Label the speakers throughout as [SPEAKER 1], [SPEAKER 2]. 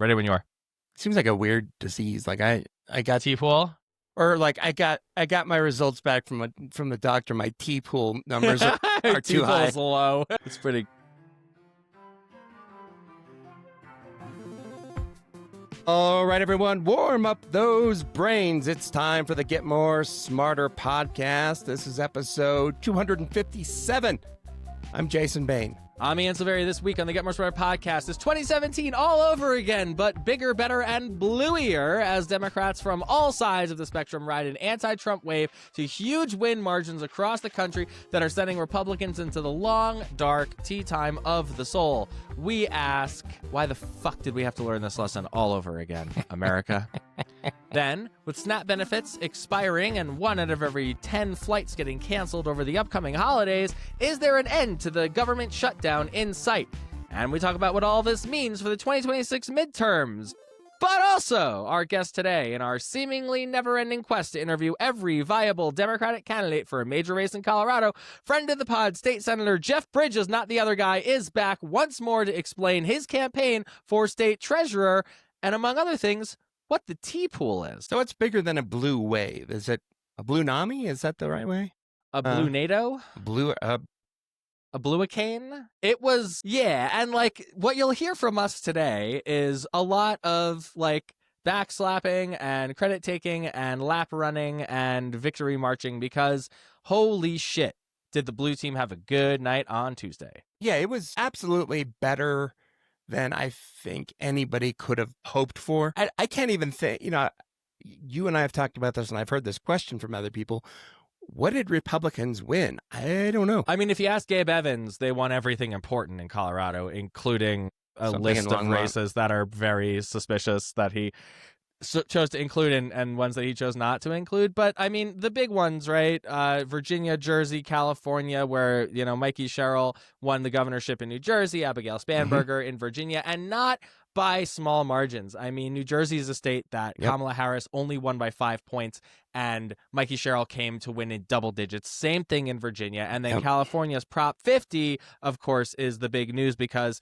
[SPEAKER 1] Ready when you are.
[SPEAKER 2] Seems like a weird disease. Like I got
[SPEAKER 1] T-pool?
[SPEAKER 2] or like I got my results back from the doctor. My T pool numbers are too high.
[SPEAKER 1] T-pool's low. It's pretty.
[SPEAKER 2] All right, everyone, warm up those brains. It's time for the Get More Smarter podcast. This is episode 257. I'm Jason Bain.
[SPEAKER 1] I'm Ian Silveri. This week on the Get More Smarter podcast is 2017 all over again, but bigger, better, and bluer as Democrats from all sides of the spectrum ride an anti-Trump wave to huge win margins across the country that are sending Republicans into the long, dark tea time of the soul. We ask, why the fuck did we have to learn this lesson all over again, America? Then, with SNAP benefits expiring and 1 out of every 10 flights getting canceled over the upcoming holidays, is there an end to the government shutdown in sight? And we talk about what all this means for the 2026 midterms. But also, our guest today in our seemingly never-ending quest to interview every viable Democratic candidate for a major race in Colorado, friend of the pod, State Senator Jeff Bridges, not the other guy, is back once more to explain his campaign for state treasurer, and among other things, what the T-pool is.
[SPEAKER 2] So it's bigger than a blue wave. Is it a blue NAMI? Is that the right way?
[SPEAKER 1] A blue NATO? A Blue-icane? It was, yeah, and like what you'll hear from us today is a lot of like backslapping and credit taking and lap running and victory marching because holy shit, did the blue team have a good night on Tuesday.
[SPEAKER 2] Yeah, it was absolutely better than I think anybody could have hoped for. I can't even think, you and I have talked about this and I've heard this question from other people. What did Republicans win? I don't know.
[SPEAKER 1] I mean, if you ask Gabe Evans, they won everything important in Colorado, including a list of races that are very suspicious that he chose to include and ones that he chose not to include. But I mean, the big ones, right? Virginia, Jersey, California, where, Mikey Sherrill won the governorship in New Jersey, Abigail Spanberger in Virginia, and not by small margins. I mean, New Jersey is a state that Kamala Harris only won by 5 points, and Mikey Sherrill came to win in double digits. Same thing in Virginia. And then California's Prop 50, of course, is the big news because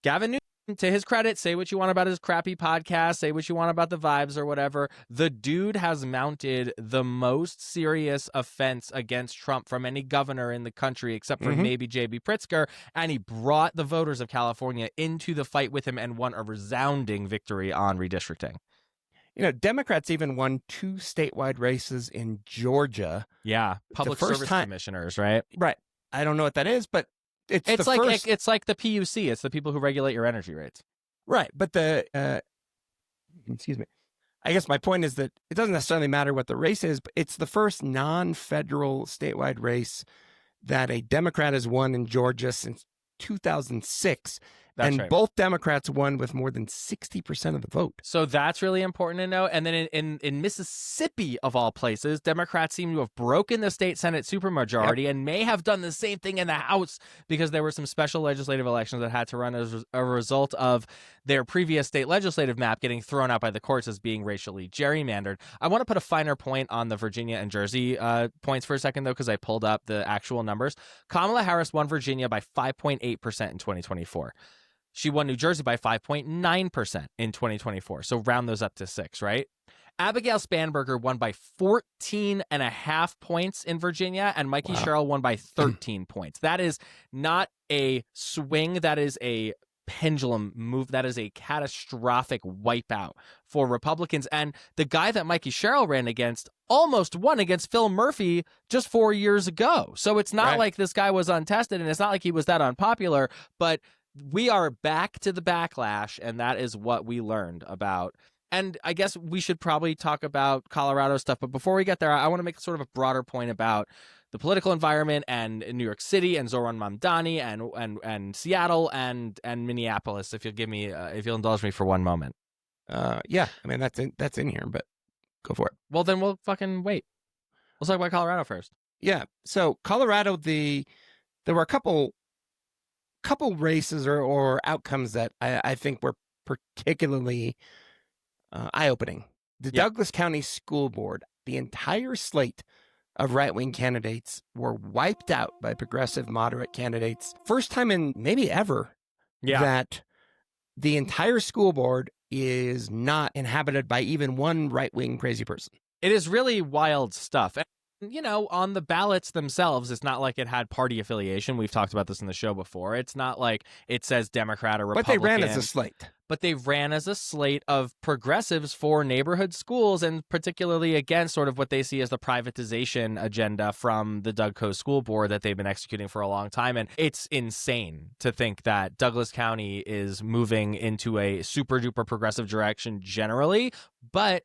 [SPEAKER 1] Gavin Newsom, to his credit, say what you want about his crappy podcast, say what you want about the vibes or whatever. The dude has mounted the most serious offense against Trump from any governor in the country, except for maybe J.B. Pritzker. And he brought the voters of California into the fight with him and won a resounding victory on redistricting.
[SPEAKER 2] Democrats even won 2 statewide races in Georgia.
[SPEAKER 1] Yeah, public service commissioners, right?
[SPEAKER 2] Right. I don't know what that is, but it's like
[SPEAKER 1] the PUC. It's the people who regulate your energy rates.
[SPEAKER 2] Right. But excuse me. I guess my point is that it doesn't necessarily matter what the race is, but it's the first non-federal statewide race that a Democrat has won in Georgia since 2006.
[SPEAKER 1] That's right.
[SPEAKER 2] Both Democrats won with more than 60% of the vote.
[SPEAKER 1] So that's really important to know. And then in Mississippi, of all places, Democrats seem to have broken the state Senate supermajority and may have done the same thing in the House because there were some special legislative elections that had to run as a result of their previous state legislative map getting thrown out by the courts as being racially gerrymandered. I want to put a finer point on the Virginia and Jersey points for a second, though, because I pulled up the actual numbers. Kamala Harris won Virginia by 5.8% in 2024. She won New Jersey by 5.9% in 2024. So round those up to 6, right? Abigail Spanberger won by 14.5 points in Virginia, and Mikey Sherrill won by 13 points. That is not a swing. That is a pendulum move. That is a catastrophic wipeout for Republicans. And the guy that Mikey Sherrill ran against almost won against Phil Murphy just 4 years ago. So it's not like this guy was untested, and it's not like he was that unpopular, but we are back to the backlash, and that is what we learned about. And I guess we should probably talk about Colorado stuff, but before we get there, I want to make sort of a broader point about the political environment and New York City and Zohran Mamdani and Seattle and Minneapolis. If you'll indulge me for one moment.
[SPEAKER 2] Yeah, I mean that's in here, but go for it.
[SPEAKER 1] Well, then we'll fucking wait. Let's talk about Colorado first.
[SPEAKER 2] Yeah, so Colorado, there were a couple races or outcomes that I think were particularly eye-opening. The Douglas County School Board, the entire slate of right-wing candidates were wiped out by progressive moderate candidates. First time in maybe ever that the entire school board is not inhabited by even one right-wing crazy person.
[SPEAKER 1] It is really wild stuff. You know, on the ballots themselves, it's not like it had party affiliation. We've talked about this in the show before. It's not like it says Democrat or Republican.
[SPEAKER 2] But they ran as a slate.
[SPEAKER 1] But they ran as a slate of progressives for neighborhood schools, and particularly against sort of what they see as the privatization agenda from the Doug Coe School Board that they've been executing for a long time. And it's insane to think that Douglas County is moving into a super duper progressive direction generally. But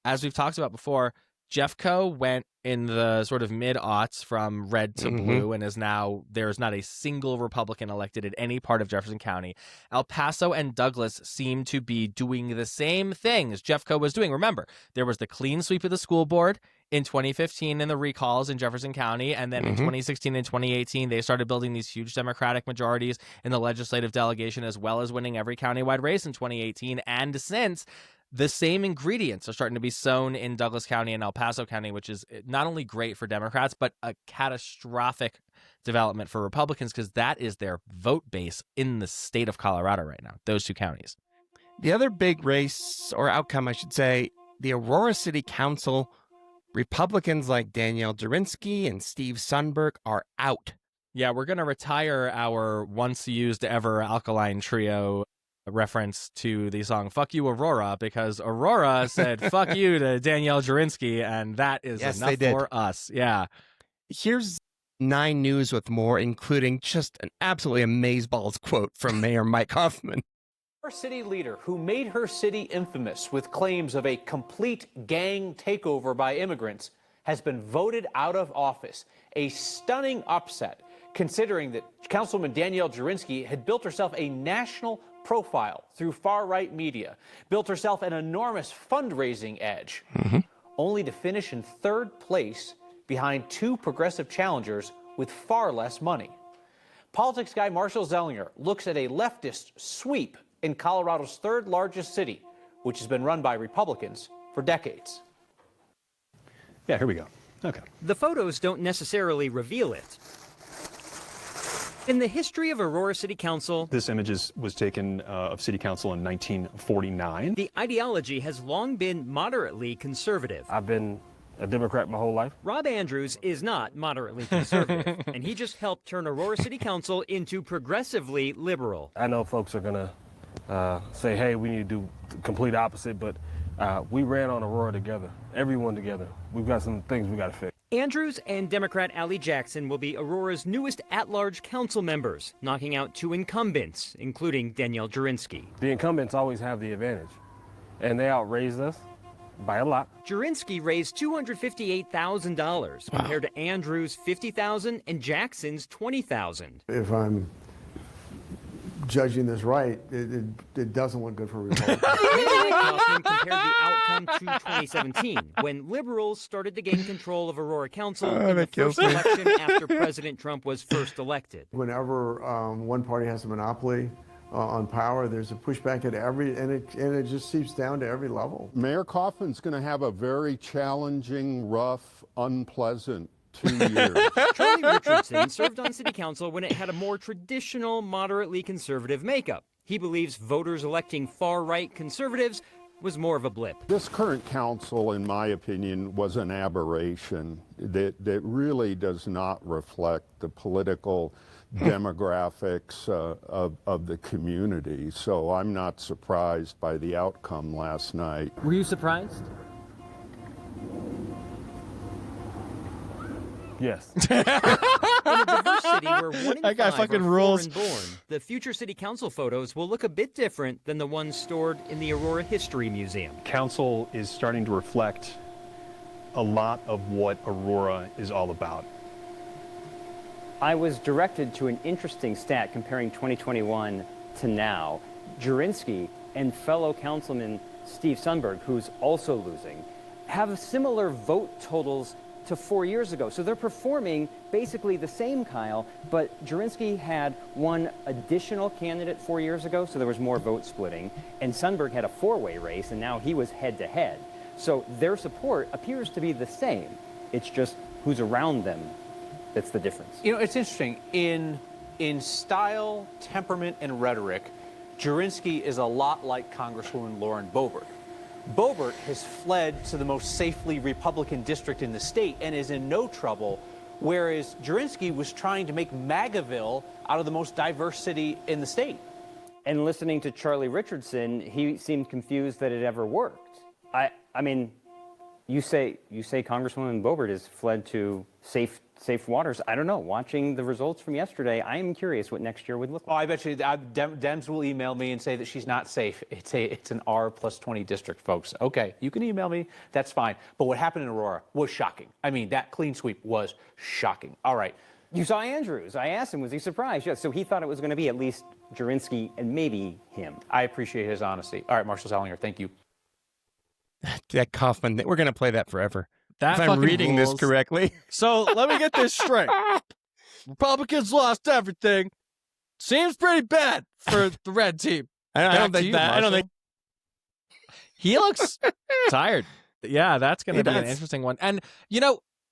[SPEAKER 1] as we've talked about before, Jeff Coe went in the sort of mid-aughts from red to blue and is now, there's not a single Republican elected in any part of Jefferson County. El Paso and Douglas seem to be doing the same things Jeff Coe was doing. Remember, there was the clean sweep of the school board in 2015 and the recalls in Jefferson County. And then in 2016 and 2018, they started building these huge Democratic majorities in the legislative delegation, as well as winning every countywide race in 2018. And since, the same ingredients are starting to be sown in Douglas County and El Paso County, which is not only great for Democrats, but a catastrophic development for Republicans, because that is their vote base in the state of Colorado right now, those two counties.
[SPEAKER 2] The other big race, or outcome, I should say, the Aurora City Council, Republicans like Danielle Durinsky and Steve Sundberg are out.
[SPEAKER 1] Yeah, we're going to retire our once used ever alkaline trio reference to the song Fuck You Aurora, because Aurora said fuck you to Danielle Durinsky, and that is enough for us. Yeah.
[SPEAKER 2] Here's 9 News with more, including just an absolutely amazeballs quote from Mayor Mike Hoffman.
[SPEAKER 3] Our city leader, who made her city infamous with claims of a complete gang takeover by immigrants, has been voted out of office. A stunning upset, considering that Councilwoman Danielle Durinsky had built herself a national profile through far-right media, built herself an enormous fundraising edge, only to finish in 3rd place behind 2 progressive challengers with far less money. Politics guy Marshall Zellinger looks at a leftist sweep in Colorado's 3rd largest city, which has been run by Republicans for decades.
[SPEAKER 4] Yeah, here we go. Okay.
[SPEAKER 5] The photos don't necessarily reveal it. In the history of Aurora City Council,
[SPEAKER 4] This image was taken of City Council in 1949.
[SPEAKER 5] the ideology has long been moderately conservative.
[SPEAKER 6] I've been a Democrat my whole life.
[SPEAKER 5] Rob Andrews is not moderately conservative, and he just helped turn Aurora City Council into progressively liberal.
[SPEAKER 6] I know folks are going to say, hey, we need to do the complete opposite, but we ran on Aurora together, everyone together. We've got some things we got to fix.
[SPEAKER 5] Andrews and Democrat Allie Jackson will be Aurora's newest at-large council members, knocking out 2 incumbents, including Danielle Durinsky.
[SPEAKER 6] The incumbents always have the advantage, and they outraised us by a lot.
[SPEAKER 5] Durinsky raised $258,000 compared to Andrews' $50,000 and Jackson's $20,000.
[SPEAKER 7] If I'm judging this right, it doesn't look good for Republicans.
[SPEAKER 5] Mike Hoffman compared the outcome to 2017, when liberals started to gain control of Aurora Council in the first election after President Trump was first elected.
[SPEAKER 7] Whenever one party has a monopoly on power, there's a pushback at every, and it just seeps down to every level.
[SPEAKER 8] Mayor Kaufman's going to have a very challenging, rough, unpleasant 2 years.
[SPEAKER 5] Charlie Richardson served on city council when it had a more traditional, moderately conservative makeup. He believes voters electing far-right conservatives was more of a blip.
[SPEAKER 8] This current council, in my opinion, was an aberration that really does not reflect the political demographics of the community. So I'm not surprised by the outcome last night.
[SPEAKER 5] Were you surprised?
[SPEAKER 6] Yes.
[SPEAKER 5] In a diverse city where 1 in 5
[SPEAKER 1] guy fucking
[SPEAKER 5] are
[SPEAKER 1] rules.
[SPEAKER 5] foreign-born, the future city council photos will look a bit different than the ones stored in the Aurora History Museum.
[SPEAKER 4] Council is starting to reflect a lot of what Aurora is all about.
[SPEAKER 9] I was directed to an interesting stat comparing 2021 to now. Durinsky and fellow councilman Steve Sundberg, who's also losing, have similar vote totals to 4 years ago. So they're performing basically the same, Kyle, but Durinsky had one additional candidate 4 years ago, so there was more vote splitting, and Sundberg had a 4-way race, and now he was head-to-head. So their support appears to be the same. It's just who's around them that's the difference.
[SPEAKER 3] You know, it's interesting. In style, temperament, and rhetoric, Jurinski is a lot like Congresswoman Lauren Boebert. Boebert has fled to the most safely Republican district in the state and is in no trouble, whereas Jurinski was trying to make MAGAville out of the most diverse city in the state.
[SPEAKER 9] And listening to Charlie Richardson, he seemed confused that it ever worked. I mean, you say Congresswoman Boebert has fled to safe waters. I don't know. Watching the results from yesterday, I am curious what next year would look like.
[SPEAKER 3] Oh, I bet you Dems will email me and say that she's not safe. It's an R+20 district, folks. Okay, you can email me. That's fine. But what happened in Aurora was shocking. I mean, that clean sweep was shocking. All right.
[SPEAKER 9] You saw Andrews. I asked him, was he surprised? Yes. So he thought it was going to be at least Jurinski and maybe him.
[SPEAKER 3] I appreciate his honesty. All right, Marshall Salinger, thank you.
[SPEAKER 2] That Kaufman, we're going to play that forever.
[SPEAKER 1] That
[SPEAKER 2] if I'm
[SPEAKER 1] fucking
[SPEAKER 2] reading
[SPEAKER 1] rules.
[SPEAKER 2] this correctly.
[SPEAKER 1] So let me get this straight. Republicans lost everything. Seems pretty bad for the red team.
[SPEAKER 2] I don't think that. I don't think
[SPEAKER 1] he looks tired. Yeah, that's going to be an
[SPEAKER 2] does.
[SPEAKER 1] interesting one. And,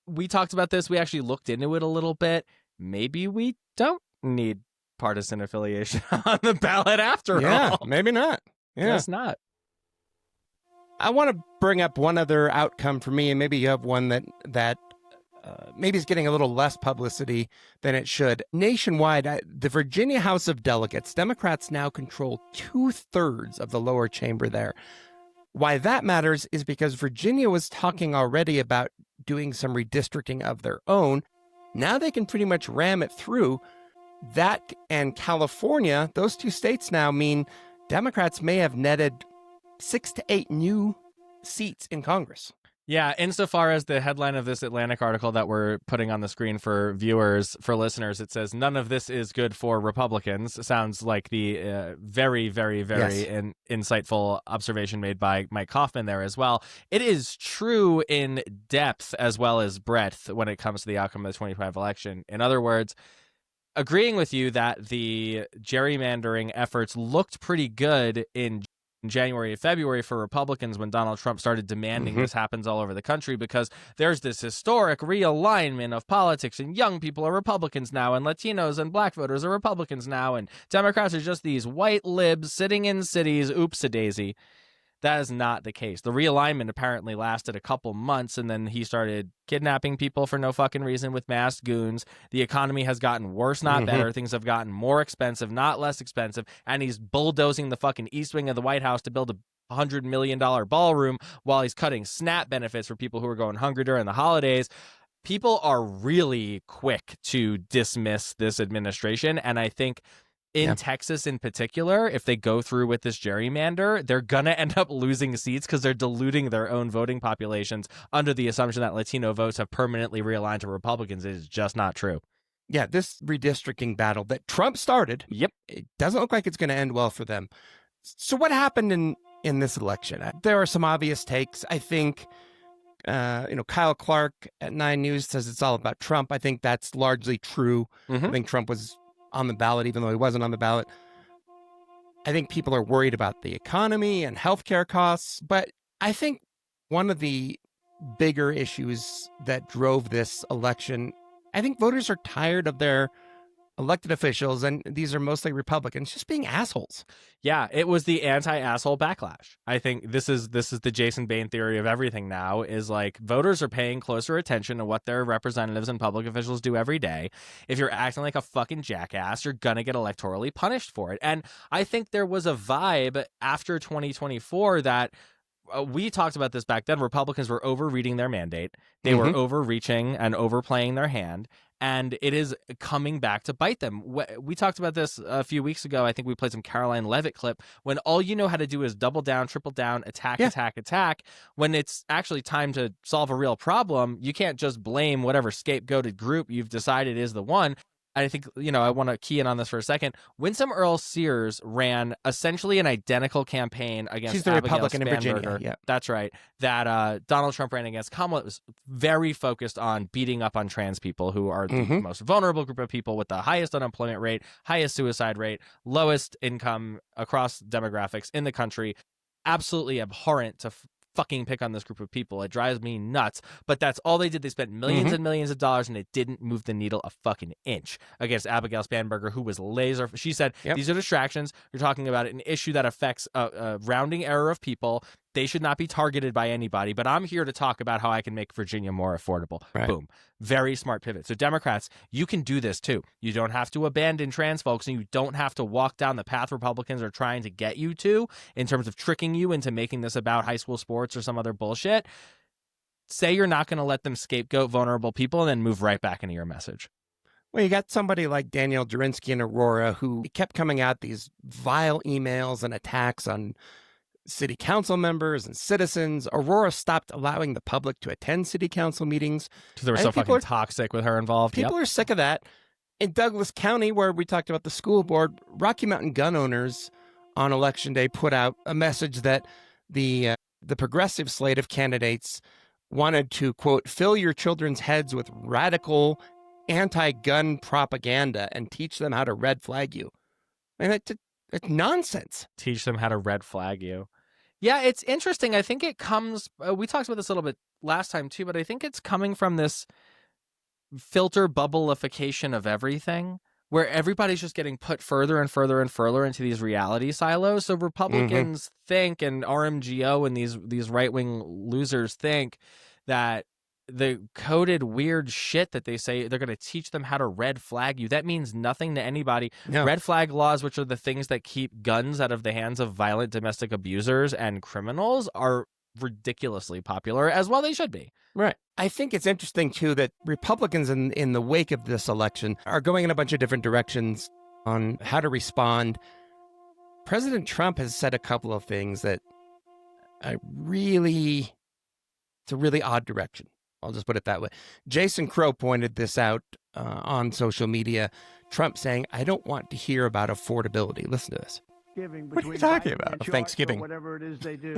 [SPEAKER 1] we talked about this. We actually looked into it a little bit. Maybe we don't need partisan affiliation on the ballot after all.
[SPEAKER 2] Maybe not. Yeah.
[SPEAKER 1] Guess not.
[SPEAKER 2] I want to bring up one other outcome for me, and maybe you have one that maybe is getting a little less publicity than it should. Nationwide, the Virginia House of Delegates, Democrats now control 2/3 of the lower chamber there. Why that matters is because Virginia was talking already about doing some redistricting of their own. Now they can pretty much ram it through. That and California, those two states now mean Democrats may have netted 6 to 8 new seats in Congress.
[SPEAKER 1] Yeah, insofar as the headline of this Atlantic article that we're putting on the screen for viewers, for listeners, it says, none of this is good for Republicans. Sounds like the very, very, very insightful observation made by Mike Kaufman there as well. It is true in depth as well as breadth when it comes to the outcome of the 2025 election. In other words, agreeing with you that the gerrymandering efforts looked pretty good in January and February for Republicans when Donald Trump started demanding this happens all over the country, because there's this historic realignment of politics, and young people are Republicans now, and Latinos and black voters are Republicans now, and Democrats are just these white libs sitting in cities. Oops-a-daisy. That is not the case. The realignment apparently lasted a couple months, and then he started kidnapping people for no fucking reason with masked goons. The economy has gotten worse, not better. Things have gotten more expensive, not less expensive. And he's bulldozing the fucking East Wing of the White House to build a $100 million ballroom while he's cutting SNAP benefits for people who are going hungry during the holidays. People are really quick to dismiss this administration, and I think in Texas in particular, if they go through with this gerrymander, they're going to end up losing seats because they're diluting their own voting populations under the assumption that Latino votes have permanently realigned to Republicans. It is just not true.
[SPEAKER 2] Yeah, this redistricting battle that Trump started, it doesn't look like it's going to end well for them. So what happened in this election? There are some obvious takes. I think, Kyle Clark at 9 News says it's all about Trump. I think that's largely true. I think Trump was on the ballot, even though he wasn't on the ballot. I think people are worried about the economy and healthcare costs, but I think one of the bigger issues that drove this election, I think voters are tired of their elected officials, and these are mostly Republicans, just being assholes.
[SPEAKER 1] Yeah, it was the anti-asshole backlash. I think this is the Jason Bain theory of everything now, is like voters are paying closer attention to what their representatives and public officials do every day. If you're acting like a fucking jackass, you're gonna get electorally punished for it. And I think there was a vibe after 2024 that we talked about this back then. Republicans were overreading their mandate. They were overreaching and overplaying their hand. And it is coming back to bite them. We talked about this a few weeks ago. I think we played some Caroline Leavitt clip. When all you know how to do is double down, triple down, attack, attack. When it's actually time to solve a real problem, you can't just blame whatever scapegoated group you've decided is the one. I think, I want to key in on this for a second. Winsome Earl Sears ran essentially an identical campaign against
[SPEAKER 2] She's the
[SPEAKER 1] Abigail
[SPEAKER 2] Republican in Virginia.
[SPEAKER 1] Spanberger.
[SPEAKER 2] Yeah.
[SPEAKER 1] That's right. That Donald Trump ran against Kamala. It was very focused on beating up on trans people, who are the most vulnerable group of people with the highest unemployment rate, highest suicide rate, lowest income across demographics in the country. Absolutely abhorrent to fucking pick on this group of people. It drives me nuts. But that's all they did. They spent millions and millions of dollars, and it didn't move the needle a fucking inch against Abigail Spanberger, who was laser. She said, these are distractions. You're talking about an issue that affects a rounding error of people. They should not be targeted by anybody, but I'm here to talk about how I can make Virginia more affordable.
[SPEAKER 2] Right.
[SPEAKER 1] Boom. Very smart pivot. So Democrats, you can do this too. You don't have to abandon trans folks, and you don't have to walk down the path Republicans are trying to get you to in terms of tricking you into making this about high school sports or some other bullshit. Say you're not going to let them scapegoat vulnerable people and then move right back into your message.
[SPEAKER 2] Well, you got somebody like Daniel Jurinsky in Aurora who kept coming out these vile emails and attacks on city council members and citizens. Aurora stopped allowing the public to attend city council meetings.
[SPEAKER 1] Because they were so fucking toxic with her involved.
[SPEAKER 2] People are sick of that. In Douglas County, where we talked about the school board, Rocky Mountain gun owners on Election Day put out a message that the progressive slate of candidates wanted to, quote, fill your children's heads with radical anti-gun propaganda and teach them how to red flag you. I mean, it's nonsense.
[SPEAKER 1] Teach them how to red flag you. Yeah, it's interesting. I think it comes, we talked about this a little bit last time too, but I think it's coming from this filter bubbleification of everything, where everybody's just getting put further and further and further into these reality silos. So Republicans think, and RMGO and these right-wing losers think that the coded weird shit that they say they're going to teach them how to red flag you, that means nothing to anybody.
[SPEAKER 2] No.
[SPEAKER 1] Red flag laws, which are the things that keep guns out of the hands of violent domestic abusers and criminals, are ridiculously popular, as well they should be.
[SPEAKER 2] Right. I think it's interesting, too, that Republicans in the wake of this election are going in a bunch of different directions on how to respond. President Trump has said a couple of things that it's a really odd direction. I'll just put it that way. Jason Crow pointed this out on social media. Trump saying, I don't want to hear about affordability. Listen to this. What are you talking about? Thanksgiving.
[SPEAKER 10] Whatever it is they do.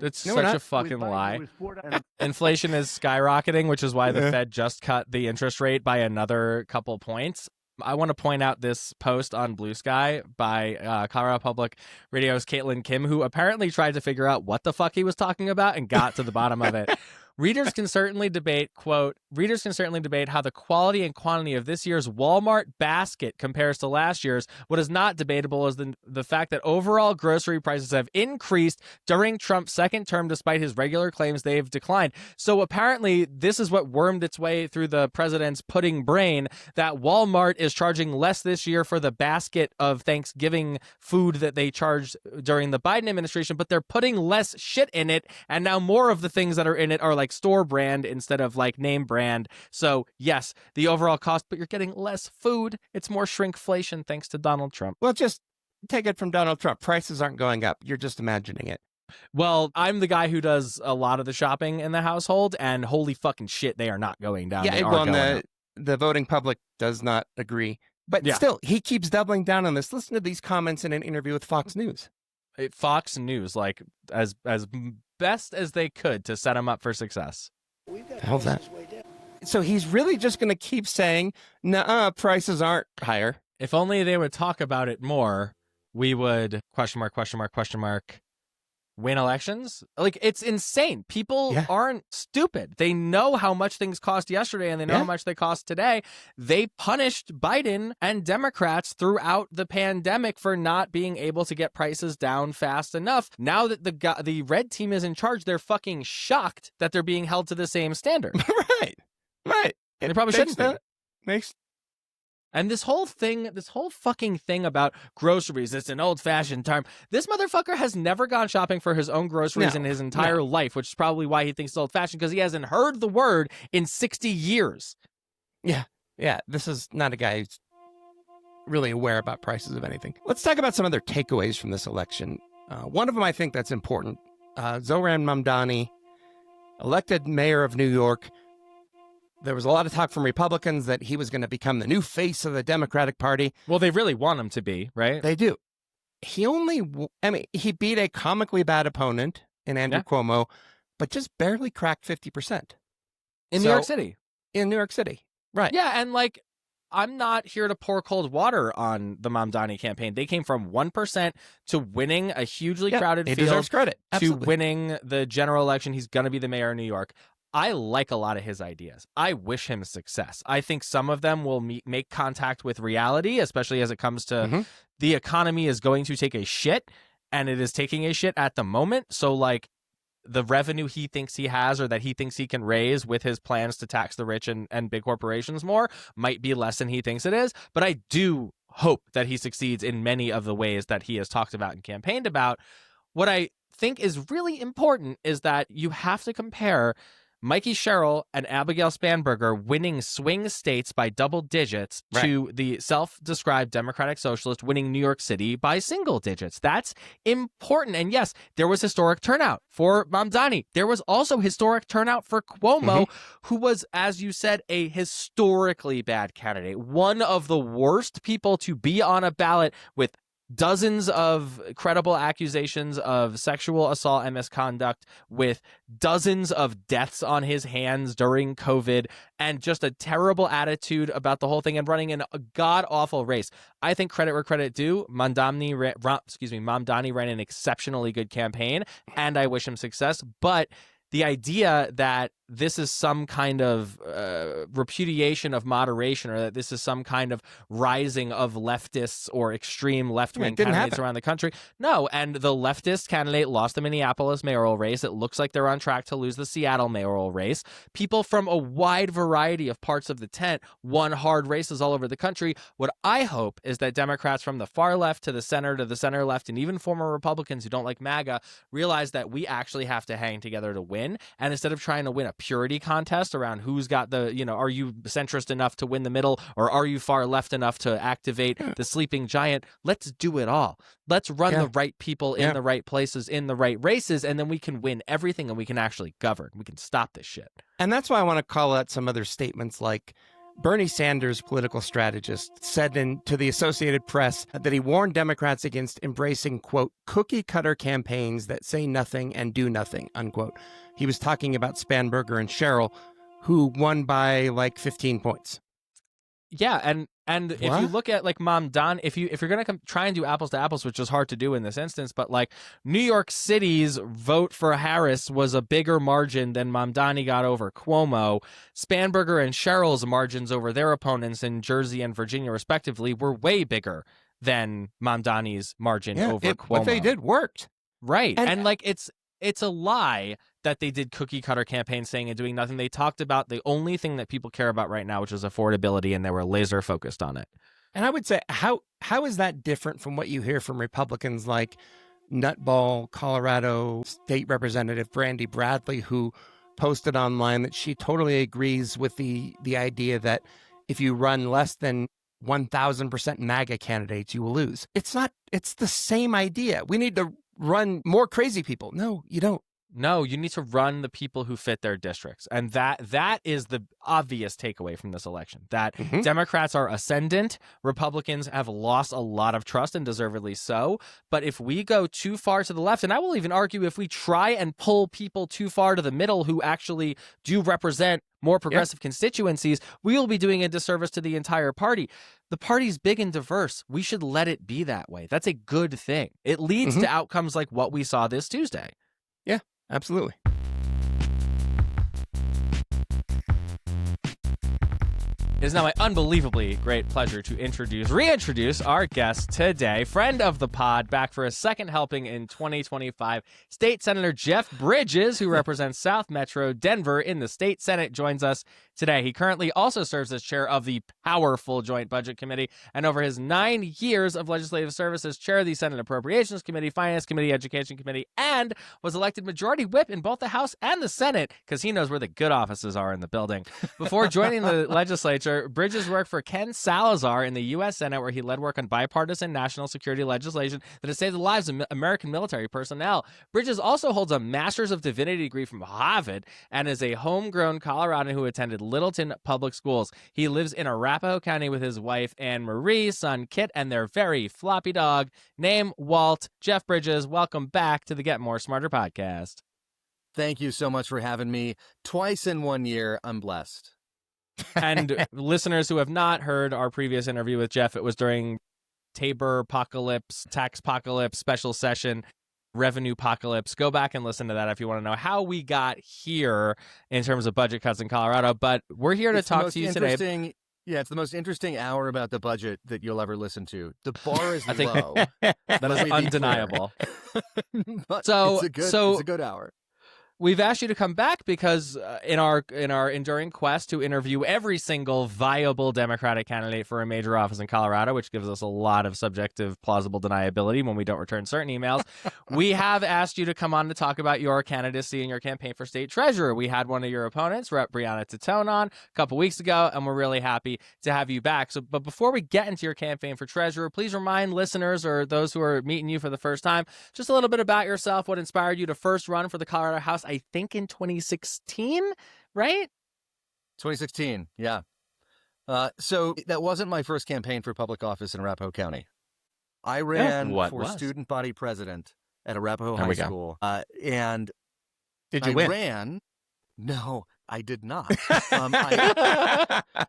[SPEAKER 1] It's such a fucking lie. Inflation is skyrocketing, which is why the Fed just cut the interest rate by another couple points. I want to point out this post on Blue Sky by Colorado Public Radio's Caitlin Kim, who apparently tried to figure out what the fuck he was talking about and got to the bottom of it. Readers can certainly debate, quote, readers can certainly debate how the quality and quantity of this year's Walmart basket compares to last year's. What is not debatable is the fact that overall grocery prices have increased during Trump's second term, despite his regular claims they've declined. So apparently this is what wormed its way through the president's pudding brain, that Walmart is charging less this year for the basket of Thanksgiving food that they charged during the Biden administration, but they're putting less shit in it. And now more of the things that are in it are like store brand instead of like name brand. So yes, the overall cost, but you're getting less food. It's more shrinkflation thanks to Donald Trump.
[SPEAKER 2] Well, just take it from Donald Trump. Prices aren't going up. You're just imagining it.
[SPEAKER 1] Well, I'm the guy who does a lot of the shopping in the household, and holy fucking shit, they are not going down.
[SPEAKER 2] Yeah, well, the voting public does not agree. But still, he keeps doubling down on this. Listen to these comments in an interview with Fox News.
[SPEAKER 1] Fox News, like as best as they could to set him up for success.
[SPEAKER 2] How's that? So he's really just going to keep saying, "Nuh-uh, prices aren't higher."
[SPEAKER 1] If only they would talk about it more, we would question mark win elections. Like, it's insane. People aren't stupid. They know how much things cost yesterday, and they know how much they cost today. They punished Biden and Democrats throughout the pandemic for not being able to get prices down fast enough. Now that the red team is in charge, they're fucking shocked that they're being held to the same standard.
[SPEAKER 2] Right.
[SPEAKER 1] They probably shouldn't be. And this whole fucking thing about groceries, it's an old-fashioned term. This motherfucker has never gone shopping for his own groceries in his entire life, which is probably why he thinks it's old-fashioned, because he hasn't heard the word in 60 years.
[SPEAKER 2] Yeah. This is not a guy who's really aware about prices of anything. Let's talk about some other takeaways from this election. One of them I think that's important. Zohran Mamdani, elected mayor of New York. There was a lot of talk from Republicans that he was going to become the new face of the Democratic Party.
[SPEAKER 1] Well, they really want him to be, right?
[SPEAKER 2] They do. He beat a comically bad opponent in Andrew Cuomo, but just barely cracked 50%.
[SPEAKER 1] In New York City.
[SPEAKER 2] In New York City, right.
[SPEAKER 1] Yeah, and like, I'm not here to pour cold water on the Mamdani campaign. They came from 1% to winning a hugely crowded
[SPEAKER 2] he
[SPEAKER 1] field
[SPEAKER 2] deserves credit.
[SPEAKER 1] to
[SPEAKER 2] Absolutely.
[SPEAKER 1] winning the general election. He's going to be the mayor of New York. I like a lot of his ideas. I wish him success. I think some of them will make contact with reality, especially as it comes to the economy is going to take a shit, and it is taking a shit at the moment. So, like, the revenue he thinks he has or that he thinks he can raise with his plans to tax the rich and big corporations more might be less than he thinks it is. But I do hope that he succeeds in many of the ways that he has talked about and campaigned about. What I think is really important is that you have to compare Mikey Sherrill and Abigail Spanberger winning swing states by double digits to the self-described Democratic Socialist winning New York City by single digits. That's important. And yes, there was historic turnout for Mamdani. There was also historic turnout for Cuomo, who was, as you said, a historically bad candidate. One of the worst people to be on a ballot with dozens of credible accusations of sexual assault and misconduct, with dozens of deaths on his hands during COVID, and just a terrible attitude about the whole thing and running in a god-awful race. I think credit where credit due. Mamdani ran an exceptionally good campaign, and I wish him success. But the idea that this is some kind of repudiation of moderation, or that this is some kind of rising of leftists or extreme left-wing candidates around the country. No, and the leftist candidate lost the Minneapolis mayoral race. It looks like they're on track to lose the Seattle mayoral race. People from a wide variety of parts of the tent won hard races all over the country. What I hope is that Democrats from the far left to the center left, and even former Republicans who don't like MAGA, realize that we actually have to hang together to win. And instead of trying to win a purity contest around who's got the, are you centrist enough to win the middle, or are you far left enough to activate the sleeping giant? Let's do it all. Let's run the right people in the right places, in the right races, and then we can win everything and we can actually govern. We can stop this shit.
[SPEAKER 2] And that's why I want to call out some other statements, like Bernie Sanders, political strategist, said to the Associated Press that he warned Democrats against embracing, quote, cookie-cutter campaigns that say nothing and do nothing, unquote. He was talking about Spanberger and Sherrill, who won by like 15 points.
[SPEAKER 1] Yeah, and if you look at like Mamdani, if you're gonna try and do apples to apples, which is hard to do in this instance, but like New York City's vote for Harris was a bigger margin than Mamdani got over Cuomo. Spanberger and Sherrill's margins over their opponents in Jersey and Virginia, respectively, were way bigger than Mamdani's margin over Cuomo.
[SPEAKER 2] What they did worked.
[SPEAKER 1] Right, and like it's a lie that they did cookie cutter campaigns saying and doing nothing. They talked about the only thing that people care about right now, which is affordability, and they were laser focused on it.
[SPEAKER 2] And I would say, how is that different from what you hear from Republicans like Nutball, Colorado State Representative Brandy Bradley, who posted online that she totally agrees with the idea that if you run less than 1,000% MAGA candidates, you will lose. It's the same idea. We need to run more crazy people. No, you don't.
[SPEAKER 1] No, you need to run the people who fit their districts. And that is the obvious takeaway from this election, that Democrats are ascendant. Republicans have lost a lot of trust, and deservedly so. But if we go too far to the left, and I will even argue if we try and pull people too far to the middle who actually do represent more progressive constituencies, we will be doing a disservice to the entire party. The party's big and diverse. We should let it be that way. That's a good thing. It leads to outcomes like what we saw this Tuesday.
[SPEAKER 2] Yeah, absolutely.
[SPEAKER 1] It is now my unbelievably great pleasure to reintroduce our guest today, friend of the pod, back for a second helping in 2025, State Senator Jeff Bridges, who represents South Metro Denver in the State Senate, joins us today. He currently also serves as chair of the powerful Joint Budget Committee, and over his 9 years of legislative service as chair of the Senate Appropriations Committee, Finance Committee, Education Committee, and was elected Majority Whip in both the House and the Senate, because he knows where the good offices are in the building. Before joining the legislature, Bridges worked for Ken Salazar in the U.S. Senate, where he led work on bipartisan national security legislation that has saved the lives of American military personnel. Bridges also holds a Master's of Divinity degree from Harvard and is a homegrown Coloradan who attended Littleton Public Schools. He lives in Arapahoe County with his wife, Anne Marie, son Kit, and their very floppy dog, named Walt. Jeff Bridges, welcome back to the Get More Smarter podcast.
[SPEAKER 10] Thank you so much for having me. Twice in 1 year, I'm blessed.
[SPEAKER 1] And listeners who have not heard our previous interview with Jeff, it was during Tabor Apocalypse, Tax Apocalypse, special session, Revenue Apocalypse. Go back and listen to that if you want to know how we got here in terms of budget cuts in Colorado. But we're here to talk to you today.
[SPEAKER 10] Yeah, it's the most interesting hour about the budget that you'll ever listen to. The bar is low.
[SPEAKER 1] That is undeniable.
[SPEAKER 10] But
[SPEAKER 1] So
[SPEAKER 10] it's a good hour.
[SPEAKER 1] We've asked you to come back because in our enduring quest to interview every single viable Democratic candidate for a major office in Colorado, which gives us a lot of subjective plausible deniability when we don't return certain emails, we have asked you to come on to talk about your candidacy and your campaign for state treasurer. We had one of your opponents, Rep. Brianna Titone, on a couple weeks ago, and we're really happy to have you back. But before we get into your campaign for treasurer, please remind listeners or those who are meeting you for the first time just a little bit about yourself, what inspired you to first run for the Colorado House, I think in 2016, right?
[SPEAKER 10] 2016, yeah. So that wasn't my first campaign for public office in Arapahoe County. I ran for student body president at Arapahoe High School. And
[SPEAKER 2] did you win?
[SPEAKER 10] Ran. No, I did not.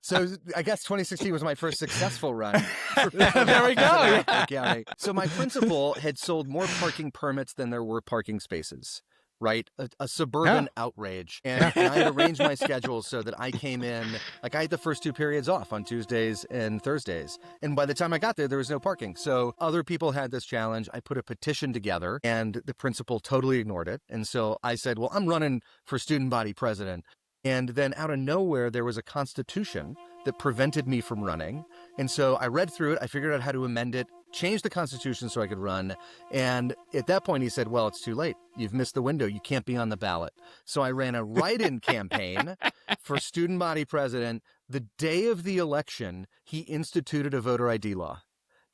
[SPEAKER 10] So I guess 2016 was my first successful run.
[SPEAKER 1] There we go.
[SPEAKER 10] County. So my principal had sold more parking permits than there were parking spaces. Right? A suburban outrage. And I had arranged my schedule so that I came in, like I had the first 2 periods off on Tuesdays and Thursdays. And by the time I got there was no parking. So other people had this challenge. I put a petition together and the principal totally ignored it. And so I said, well, I'm running for student body president. And then out of nowhere, there was a constitution that prevented me from running. And so I read through it. I figured out how to amend it, change the constitution so I could run. And at that point, he said, well, it's too late. You've missed the window. You can't be on the ballot. So I ran a write-in campaign for student body president. The day of the election, he instituted a voter ID law.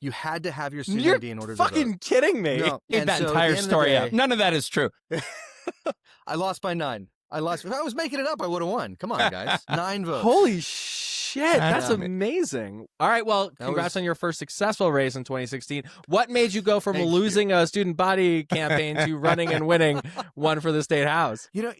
[SPEAKER 10] You had to have your student ID in order to vote.
[SPEAKER 1] You're fucking kidding me.
[SPEAKER 10] No.
[SPEAKER 2] Get that entire story up. None of that is true.
[SPEAKER 10] I lost by 9. If I was making it up, I would have won. Come on, guys. 9 votes.
[SPEAKER 1] Holy shit. That's amazing. All right. Well, congrats on your first successful race in 2016. What made you go from losing a student body campaign to running and winning one for the state house?
[SPEAKER 10] You know,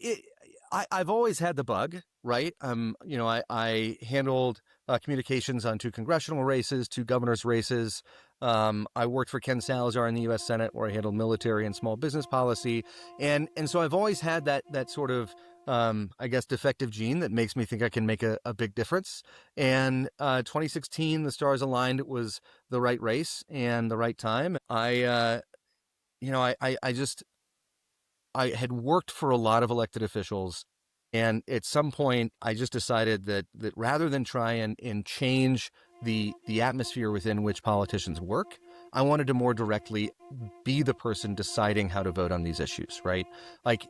[SPEAKER 10] I've always had the bug, right? I handled communications on 2 congressional races, 2 governor's races. I worked for Ken Salazar in the U.S. Senate, where I handled military and small business policy. And so I've always had that sort of, I guess, defective gene that makes me think I can make a big difference. And 2016, the stars aligned. It was the right race and the right time. I had worked for a lot of elected officials. And at some point, I just decided that rather than try and change the atmosphere within which politicians work, I wanted to more directly be the person deciding how to vote on these issues, right? Like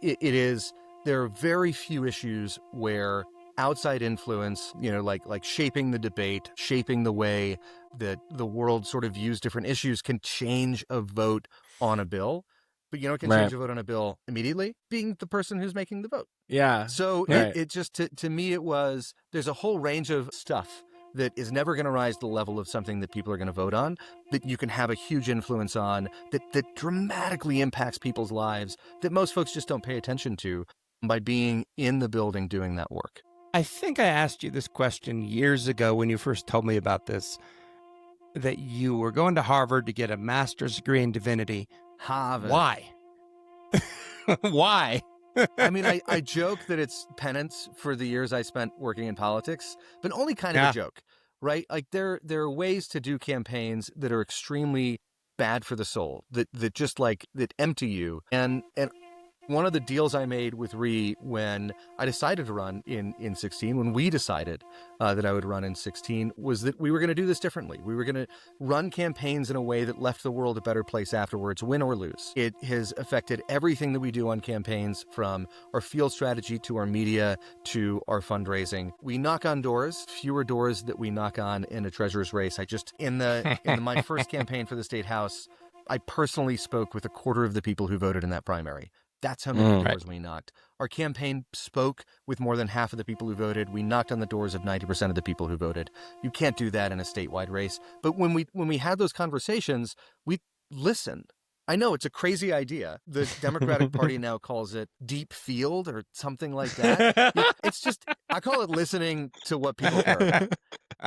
[SPEAKER 10] there are very few issues where outside influence, like shaping the debate, shaping the way that the world sort of views different issues can change a vote on a bill. But it can change a vote on a bill immediately, being the person who's making the vote.
[SPEAKER 1] Yeah.
[SPEAKER 10] So it just, to me, there's a whole range of stuff that is never going to rise to the level of something that people are going to vote on, that you can have a huge influence on, that dramatically impacts people's lives, that most folks just don't pay attention to by being in the building doing that work.
[SPEAKER 2] I think I asked you this question years ago when you first told me about this, that you were going to Harvard to get a master's degree in divinity.
[SPEAKER 10] Harvard.
[SPEAKER 2] Why? Why?
[SPEAKER 10] I mean, I joke that it's penance for the years I spent working in politics, but only kind of a joke, right? Like there are ways to do campaigns that are extremely bad for the soul, that empty you. And one of the deals I made with Ree when I decided to run in 16, when we decided that I would run in 16, was that we were going to do this differently. We were going to run campaigns in a way that left the world a better place afterwards, win or lose. It has affected everything that we do on campaigns, from our field strategy to our media to our fundraising. We knock on doors, fewer doors that we knock on in a treasurer's race. In my first campaign for the state house, I personally spoke with a quarter of the people who voted in that primary. That's how many doors we knocked. Our campaign spoke with more than half of the people who voted. We knocked on the doors of 90% of the people who voted. You can't do that in a statewide race. But when we had those conversations, we listened. I know it's a crazy idea. The Democratic Party now calls it deep field or something like that. It's just, I call it listening to what people care about.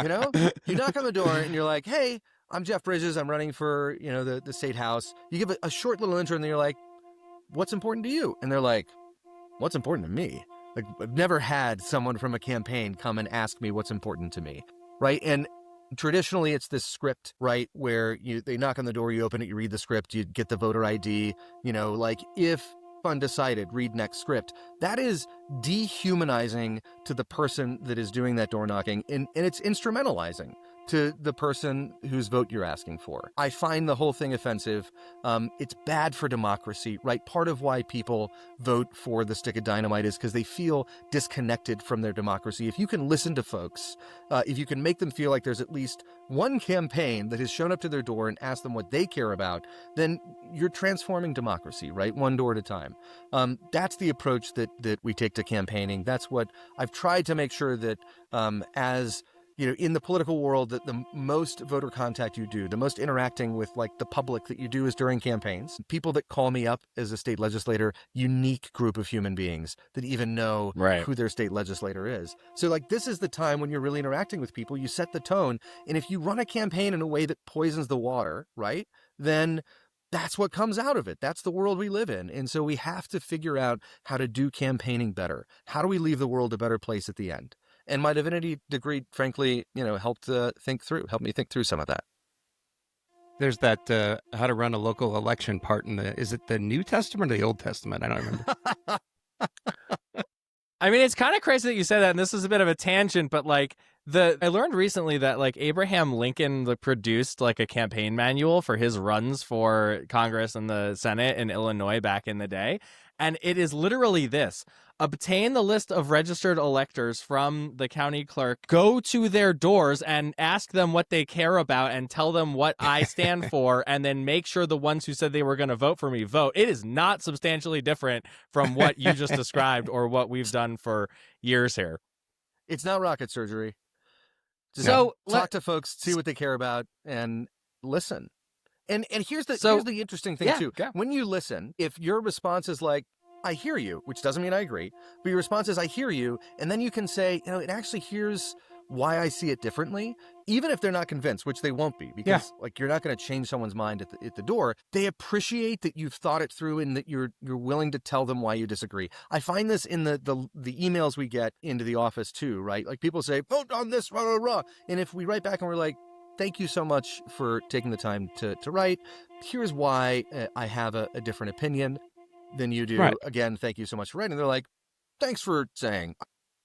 [SPEAKER 10] You know, you knock on the door and you're like, hey, I'm Jeff Bridges. I'm running for, the state house. You give a short little intro and then you're like, what's important to you? And they're like, what's important to me? Like, I've never had someone from a campaign come and ask me what's important to me. Right. And traditionally, it's this script, right, where they knock on the door, you open it, you read the script, you get the voter ID, like if undecided, read next script. That is dehumanizing to the person that is doing that door knocking, and it's instrumentalizing to the person whose vote you're asking for. I find the whole thing offensive. It's bad for democracy, right? Part of why people vote for the stick of dynamite is because they feel disconnected from their democracy. If you can listen to folks, if you can make them feel like there's at least one campaign that has shown up to their door and asked them what they care about, then you're transforming democracy, right? One door at a time. That's the approach that we take to campaigning. That's what I've tried to make sure that as in the political world, that the most voter contact you do, the most interacting with like the public that you do is during campaigns. People that call me up as a state legislator, unique group of human beings that even know who their state legislator is. So like this is the time when you're really interacting with people, you set the tone. And if you run a campaign in a way that poisons the water, right, then that's what comes out of it. That's the world we live in. And so we have to figure out how to do campaigning better. How do we leave the world a better place at the end? And my divinity degree, frankly, helped me think through some of that.
[SPEAKER 2] There's that how to run a local election part in is it the New Testament or the Old Testament? I don't remember.
[SPEAKER 1] I mean, it's kind of crazy that you say that, and this is a bit of a tangent, but like I learned recently that like Abraham Lincoln produced like a campaign manual for his runs for Congress and the Senate in Illinois back in the day. And it is literally this: obtain the list of registered electors from the county clerk, go to their doors and ask them what they care about and tell them what I stand for, and then make sure the ones who said they were going to vote for me vote. It is not substantially different from what you just described or what we've done for years here.
[SPEAKER 10] It's not rocket surgery. Just talk to folks, see what they care about, and listen. And here's the interesting thing, too. Yeah. When you listen, if your response is like, I hear you, which doesn't mean I agree, but your response is, I hear you, and then you can say, it actually here's why I see it differently, even if they're not convinced, which they won't be, because you're not going to change someone's mind at the door. They appreciate that you've thought it through and that you're willing to tell them why you disagree. I find this in the emails we get into the office, too, right? Like people say, vote on this, rah, rah, rah. And if we write back and we're like, thank you so much for taking the time to write. Here's why I have a different opinion than you do. Right. Again, thank you so much for writing. They're like, thanks for saying.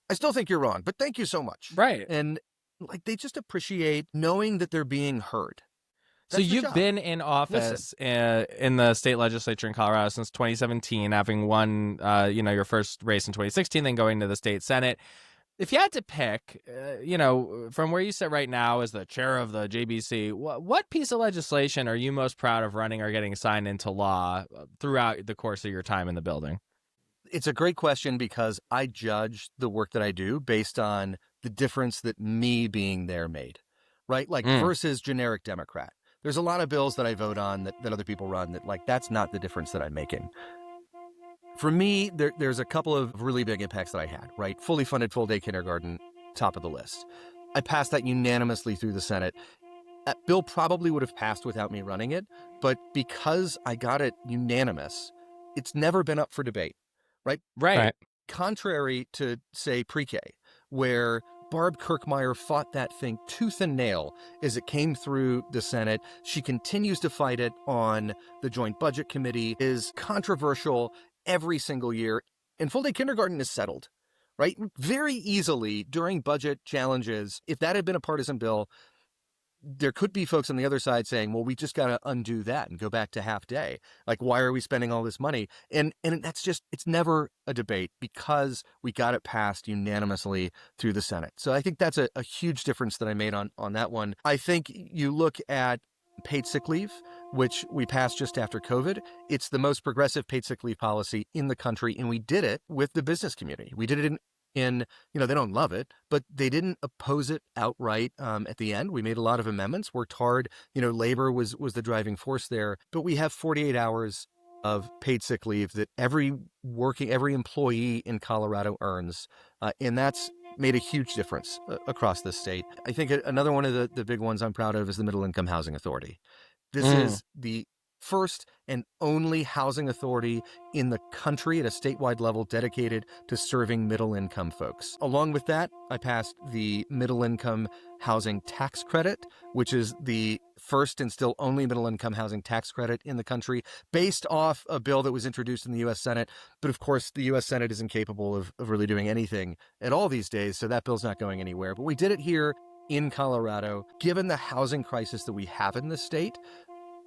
[SPEAKER 10] I still think you're wrong, but thank you so much.
[SPEAKER 1] Right.
[SPEAKER 10] And like they just appreciate knowing that they're being heard.
[SPEAKER 1] So you've been in office in the state legislature in Colorado since 2017, having won your first race in 2016, then going to the state Senate. If you had to pick, from where you sit right now as the chair of the JBC, what piece of legislation are you most proud of running or getting signed into law throughout the course of your time in the building?
[SPEAKER 10] It's a great question because I judge the work that I do based on the difference that me being there made, right? Like versus generic Democrat. There's a lot of bills that I vote on that other people run that that's not the difference that I'm making. For me, there's a couple of really big impacts that I had, right? Fully funded full-day kindergarten, top of the list. I passed that unanimously through the Senate. That bill probably would have passed without me running it, but because I got it unanimous, it's never been up for debate, right?
[SPEAKER 1] Right.
[SPEAKER 10] Contrary to, say, pre-K, where Barb Kirkmeyer fought that thing tooth and nail as it came through the Senate. She continues to fight it on the Joint Budget Committee, is controversial every single year, and full-day kindergarten is settled, right? Very easily during budget challenges, if that had been a partisan bill, there could be folks on the other side saying, well, we just got to undo that and go back to half day. Like, why are we spending all this money? And that's just, it's never a debate because we got it passed unanimously through the Senate. So I think that's a huge difference that I made on that one. I think you look at paid sick leave, which we passed just after COVID. It's the most progressive paid sick leave policy in the country, and we did it with the business community. We did it in, they don't love it, but they didn't oppose it outright at the end. We made a lot of amendments, worked hard. Labor was the driving force there. But we have 48 hours of paid sick leave that every employee in Colorado earns. And that's made a huge difference across the state. I think another one of the big ones I'm proud of is the Middle Income Housing Authority. This is the first and only housing authority in the country at a statewide level dedicated to serving middle-income folks. Along with that, I passed the middle-income housing tax credit, which is the first and still only middle-income housing tax credit in the country, based off a bill that was introduced in the U.S. Senate. But of course, the U.S. Senate is incapable of really doing anything at all these days, so that bill's not going anywhere. But we did it here in Colorado. Given the housing crisis that we have in this state,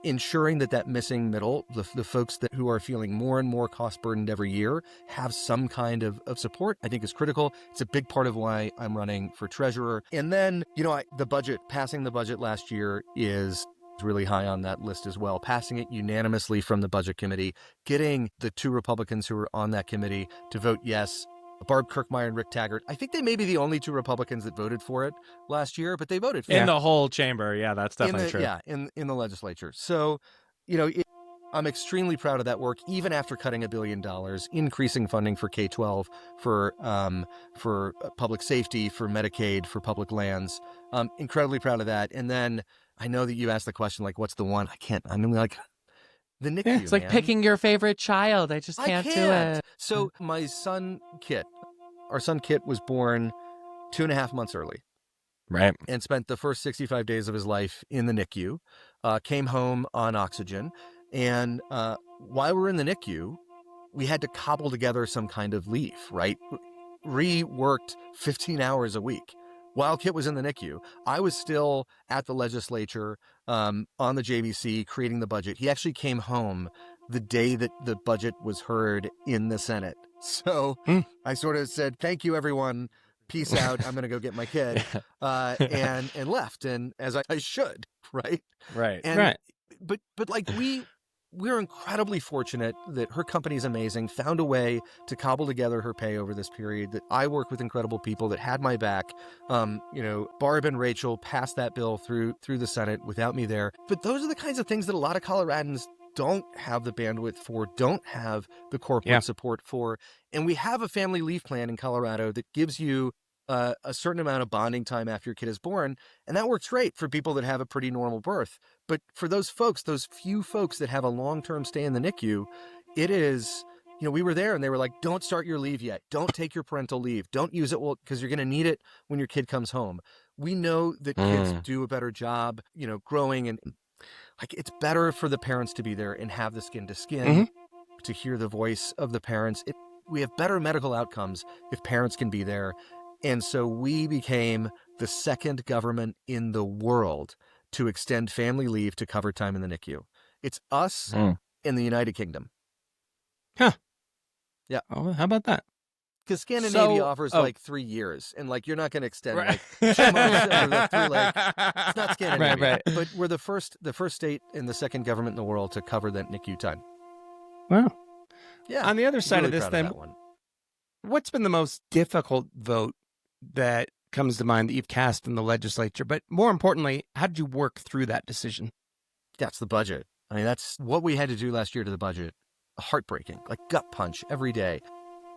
[SPEAKER 10] ensuring that missing middle, the folks who are feeling more and more cost burdened every year, have some kind of support, I think is critical. It's a big part of why I'm running for treasurer. And then, passing the budget last year is really high on that list as well. Passing it unanimously from the budget committee, getting the 2 Republicans who were on that committee to vote yes, Barb Kirkmeyer and Rick Taggart. I think they may be the only 2 Republicans that voted for it last year, but they voted for it.
[SPEAKER 1] In the whole chamber. Yeah, that's definitely true.
[SPEAKER 10] Yeah, in the legislature. So, I'm extremely proud of that work, even after cutting $1 billion, increasing funding for K-12, for public safety, for Medicaid, for public lands. Incredibly proud of that. And then I know that you asked the question, like, what's the one? The NICU,
[SPEAKER 1] it's like picking your favorite child. I just can't do it.
[SPEAKER 10] So my son, Kit, was born 2.5 months early.
[SPEAKER 1] Right.
[SPEAKER 10] And spent the first 65 days of his life in the NICU, came home on oxygen. And while we were in the NICU, we had to cobble together some kind of leave, right? Reworked 15 hours a week. While Kit was in the NICU, I was still at the legislature on the JBC creating the budget. He actually came home the day that the budget was heard in the Senate. So I sort of said, thank you, everyone. Peace out. I'm going to go get my kid and left. And as I should. Right.
[SPEAKER 1] Right.
[SPEAKER 10] And,
[SPEAKER 1] right.
[SPEAKER 10] But we're incredibly fortunate that her company is amazing, found a way to cobble together her pay over this period, that I work with incredible people that had my back. Barb and Rachel passed that bill through the Senate without me there. But those are the kinds of things that a lot of Coloradans don't have the bandwidth for, don't have the corporate support for. And we have a family leave plan in Colorado that gives you a certain amount of bonding time after your kid is born. And that works great for people that have a pretty normal birth. But for those folks, those few folks that have a long-term stay in the NICU, it is, we were there and they were like, don't start your leave yet. Don't take your parental leave. Don't use it because you're going to need it when your kid comes home. We know that kids do a better job, growing, and it's better for the parents to be there and have the skin to skin, to hear the voice of the parents. We have better medical outcomes if parents can be there. And so we became the second government in the world to extend family leave to cover time in the NICU. It's us in the United Kingdom.
[SPEAKER 2] Huh.
[SPEAKER 10] Yeah.
[SPEAKER 2] Oh, how about that?
[SPEAKER 10] Because Scandinavia offers 3 years, and you're not going to extend 2 months it's not Scandinavia.
[SPEAKER 2] Right.
[SPEAKER 10] But we're the first state and the second government in the world to cover that NICU time.
[SPEAKER 2] Wow.
[SPEAKER 10] Yeah.
[SPEAKER 2] On the other side
[SPEAKER 10] really
[SPEAKER 2] of this,
[SPEAKER 10] proud
[SPEAKER 2] then,
[SPEAKER 10] that one.
[SPEAKER 2] What's been the most difficult vote that comes to mind that you've cast in the legislature? But more importantly, how did you work through that decision?
[SPEAKER 10] That's the budget. I mean, that's what we had to do last year to the budget. Heartbreaking, gut punch every day.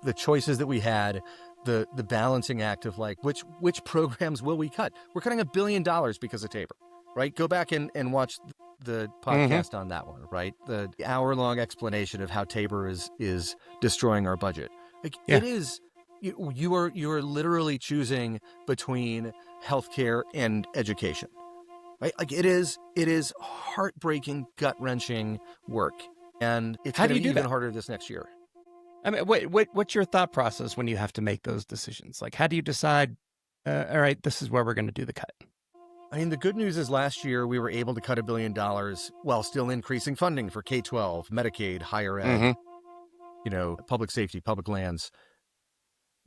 [SPEAKER 10] The choices that we had, the balancing act of which programs will we cut? We're cutting $1 billion because of Tabor, right? Go back and watch the podcast on that one, right? The hour-long explanation of how Tabor is destroying our budget. It is, you are literally choosing between healthcare and education, right? It is heartbreaking, gut-wrenching work. And it's going to be even harder this next year.
[SPEAKER 2] I mean, what's your thought process when you have to make those decisions? How do you decide, all right, this is where we're going to do the cut?
[SPEAKER 10] I mean, the good news is last year we were able to cut $1 billion while still increasing funding for K-12, Medicaid, higher ed, public safety, public lands.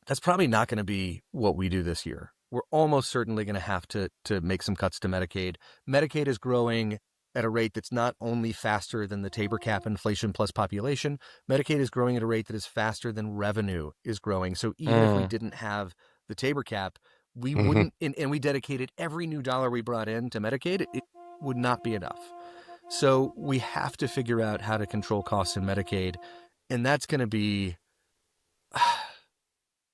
[SPEAKER 10] That's probably not going to be what we do this year. We're almost certainly going to have to make some cuts to Medicaid. Medicaid is growing at a rate that's not only faster than the Tabor cap inflation plus population, Medicaid is growing at a rate that is faster than revenue is growing. So even if we didn't have the Tabor cap, we wouldn't, and we dedicated every new dollar we brought in to Medicaid, it would not be enough. So we have to figure out how to control costs in Medicaid, and that's going to be...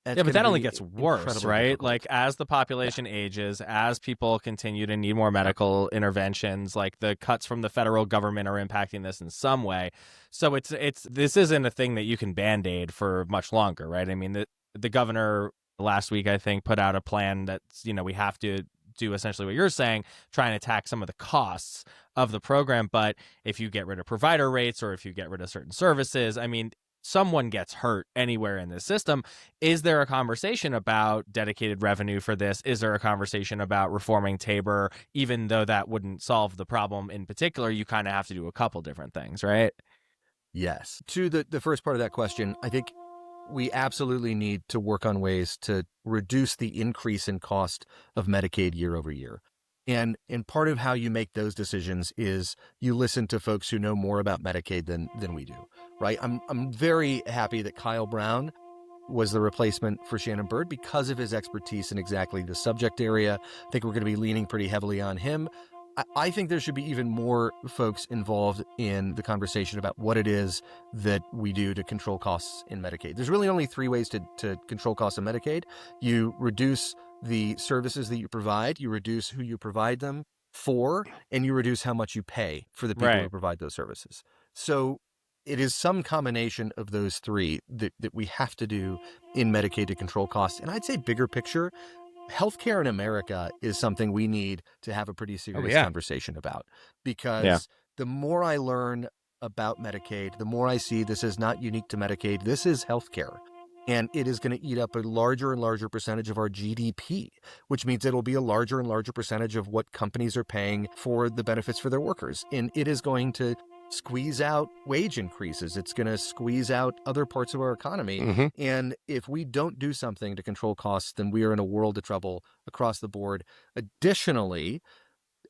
[SPEAKER 1] Yeah, but that only gets worse, right? Difficult. Like, as the population ages, as people continue to need more medical interventions, like the cuts from the federal government are impacting this in some way. So this isn't a thing that you can Band-Aid for much longer, right? I mean, the governor last week, I think, put out a plan that's, we have to do essentially what you're saying, try and attack some of the costs of the program. But if you get rid of provider rates or if you get rid of certain services, I mean, someone gets hurt anywhere in this system. Is there a conversation about dedicated revenue for this? Is there a conversation about reforming Tabor? Even though that wouldn't solve the problem in particular, you kind of have to do a couple different things, right?
[SPEAKER 10] Yes. To the first part of that question, I think we absolutely need to work on ways to reduce the increase in cost of Medicaid year over year. And part of how you make those decisions is you listen to folks who know more about Medicaid than we do, right? I'm very happy that Kyle Brown was the replacement for Shannon Byrd because of his expertise in exactly the subject area. I think we're going to be leaning pretty heavily on him. I think there should be even more folks involved in the conversation about what it is that we do to control costs in Medicaid. There's really only three ways to control costs in Medicaid. You reduce the services that you provide, you reduce who you provide them for, and you reduce how much you pay for the people who provide those services. So it is some combination of those three that we have to do in Medicaid to control costs. And I'd say bigger picture, healthcare in America is something we need to have a pretty serious conversation about, because the more I learn about Medicaid, the more I see this is not unique to Medicaid. This is healthcare. And it is going to eat up a larger and larger percentage of our GDP, which means it'll be a larger and larger percentage of what companies are paying for the benefits for their workers. And it is going to squeeze out wage increases. It's going to squeeze out other parts of our economy. And if we don't do something to control costs, then we are in a world of trouble across the board. Additionally,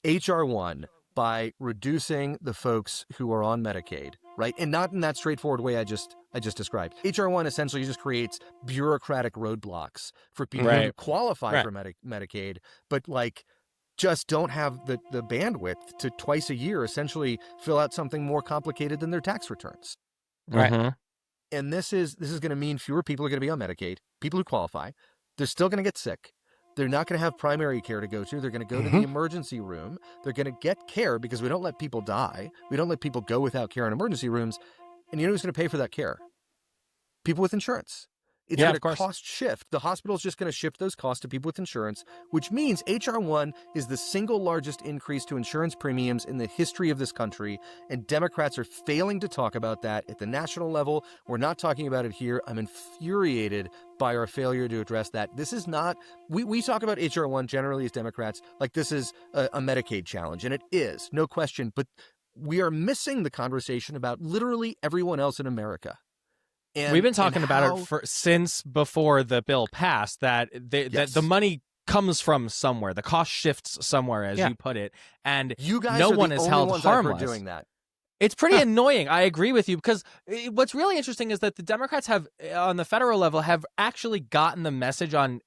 [SPEAKER 10] H.R. 1, by reducing the folks who are on Medicaid, right? And not in that straightforward way I just described. H.R. 1 essentially just creates bureaucratic roadblocks for people who qualify for Medicaid, but just don't have the bandwidth to twice a year essentially fill out something more complicated than their tax returns.
[SPEAKER 1] Right.
[SPEAKER 10] And this is going to mean fewer people are going to be on Medicaid, people who qualify. They're still going to get sick. They're not going to have primary care to go to. They're going to go to the emergency room. They're going to get care because we don't let people die. We don't let people go without care in emergency rooms. And you know who's going to pay for that care? People with insurance. It's going to cost shift. The hospital is just going to shift those costs to people with insurance, which means H.R. 1 is the single largest increase to insurance premiums in the history of this country. And Democrats are failing to talk about that at the national level. We're not talking about it here. I'm infuriated by our failure to address that. This is not, we talk about H.R. 1 generally as Democrats like this is a Medicaid challenge, and it is, no question. But we are missing the conversation about literally everyone else in America. And
[SPEAKER 1] we've been talking about it since before the bill passed, that the money comes from somewhere. The cost shifts somewhere, as you put it. And
[SPEAKER 10] you guys
[SPEAKER 1] no
[SPEAKER 10] are
[SPEAKER 1] one
[SPEAKER 10] the
[SPEAKER 1] is
[SPEAKER 10] only
[SPEAKER 1] held
[SPEAKER 10] ones
[SPEAKER 1] harmless.
[SPEAKER 10] I've heard doing that.
[SPEAKER 1] It's pretty annoying. I agree with you, because what's really interesting is that the Democrats have, on the federal level, have actually gotten the message on,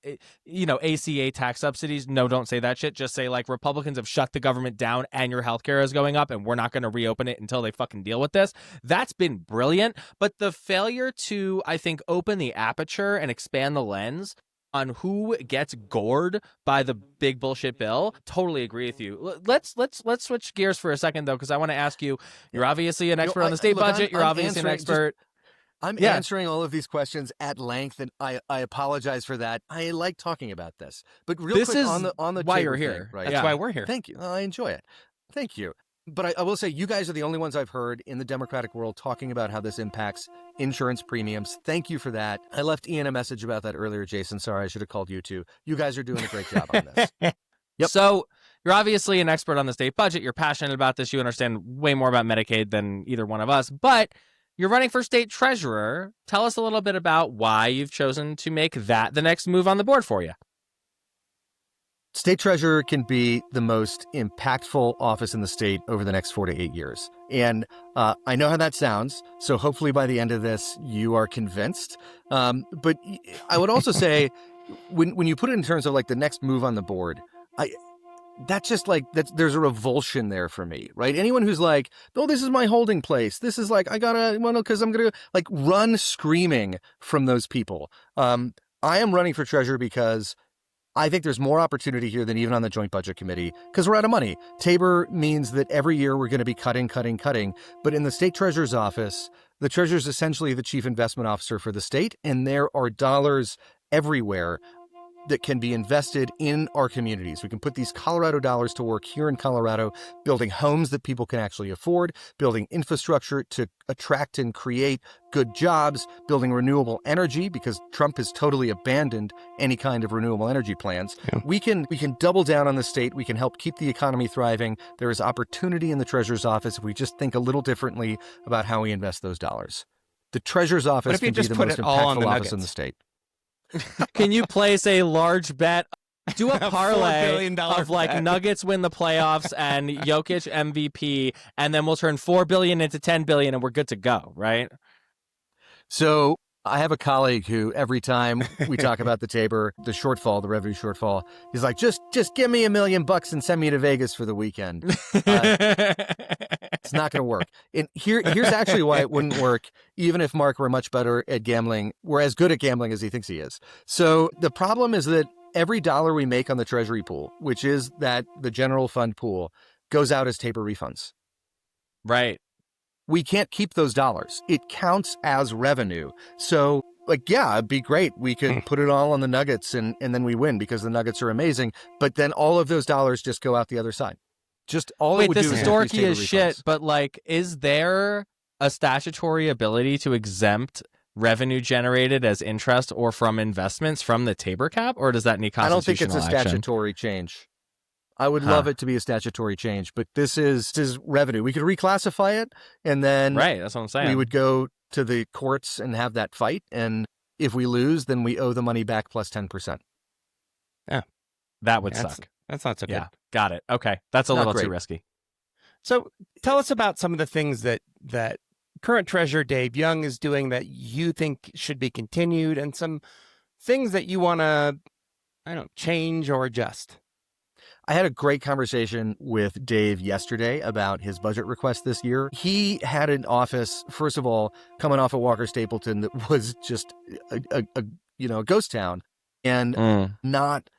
[SPEAKER 1] ACA tax subsidies. No, don't say that shit. Just say, Republicans have shut the government down and your healthcare is going up and we're not going to reopen it until they fucking deal with this. That's been brilliant. But the failure to, I think, open the aperture and expand the lens on who gets gored by the big bullshit bill, totally agree with you. Let's switch gears for a second, though, because I want to ask you. You're obviously an expert on the state budget. You're obviously an expert.
[SPEAKER 10] I'm answering all of these questions at length, and I apologize for that. I like talking about this, but real quick on the
[SPEAKER 1] why you're
[SPEAKER 10] Tabor
[SPEAKER 1] here.
[SPEAKER 10] thing, right?
[SPEAKER 1] That's why we're here.
[SPEAKER 10] Thank you. I enjoy it. Thank you. But I will say, you guys are the only ones I've heard in the Democratic world talking about how this impacts insurance premiums. Thank you for that. I left Ian a message about that earlier, Jason. Sorry, I should have called you too. You guys are doing a great job on this.
[SPEAKER 1] Yep. So you're obviously an expert on the state budget. You're passionate about this. You understand way more about Medicaid than either one of us. But you're running for state treasurer. Tell us a little bit about why you've chosen to make that the next move on the board for you.
[SPEAKER 10] State treasurer can be the most impactful office in the state over the next 4 to 8 years. And I know how that sounds. So hopefully by the end of this, you are convinced. But I would also say when you put it in terms of like the next move on the board, that's just like there's a revulsion there for me, right? Anyone who's like, oh, this is my holding place. This is like, I gotta, well, no, because I'm gonna like run screaming from those people. I am running for treasurer because I think there's more opportunity here than even on the Joint Budget Committee because we're out of money. Tabor means that every year we're going to be cutting. But in the state treasurer's office, the treasurer is essentially the chief investment officer for the state, and there are dollars everywhere that can be invested in our communities. We can put these Colorado dollars to work here in Colorado, building homes that people can actually afford, building infrastructure to attract and create good jobs, building renewable energy because Trump has totally abandoned any kind of renewable energy plans. Yeah. We can double down on the state. We can help keep the economy thriving. There is opportunity in the treasurer's office if we just think a little differently about how we invest those dollars. The treasurer's office can be the most impactful office in the state.
[SPEAKER 1] Can you place a large bet? Do a parlay of like
[SPEAKER 2] bet.
[SPEAKER 1] Nuggets win the playoffs and Jokic MVP, and then we'll turn $4 billion into $10 billion, and we're good to go, right?
[SPEAKER 10] So I have a colleague who every time we talk about the Tabor, the shortfall, the revenue shortfall, he's like, just give me $1 million and send me to Vegas for the weekend. It's not going to work. And here's actually why it wouldn't work, even if Mark were much better at gambling. We're as good at gambling as he thinks he is. So the problem is that every dollar we make on the Treasury pool, which is that the general fund pool, goes out as Tabor refunds.
[SPEAKER 1] Right.
[SPEAKER 10] We can't keep those dollars. It counts as revenue. So, like, yeah, it'd be great. We could put it all on the Nuggets and then we win because the Nuggets are amazing. But then all of those dollars just go out the other side. Just all it would do is
[SPEAKER 1] this dorky is shit, but like, is there a statutory ability to exempt revenue generated as interest or from investments from the Tabor cap, or does that need constitutional
[SPEAKER 10] I don't think it's a
[SPEAKER 1] action?
[SPEAKER 10] statutory change. I would love it to be a statutory change, but this is revenue. We could reclassify it, and then
[SPEAKER 1] right, that's what I'm saying.
[SPEAKER 10] We would go to the courts and have that fight, and if we lose, then we owe the money back plus 10%.
[SPEAKER 2] Yeah,
[SPEAKER 1] that would suck.
[SPEAKER 2] That's not so good.
[SPEAKER 1] Yeah, got it. Okay, that's a little too risky.
[SPEAKER 2] So tell us about some of the things that current treasurer Dave Young is doing that you think should be continued, and some things that you want to, change or adjust.
[SPEAKER 10] I had a great conversation with Dave yesterday about his budget request this year. He had an office, first of all, coming off of Walker Stapleton that was just a ghost town and not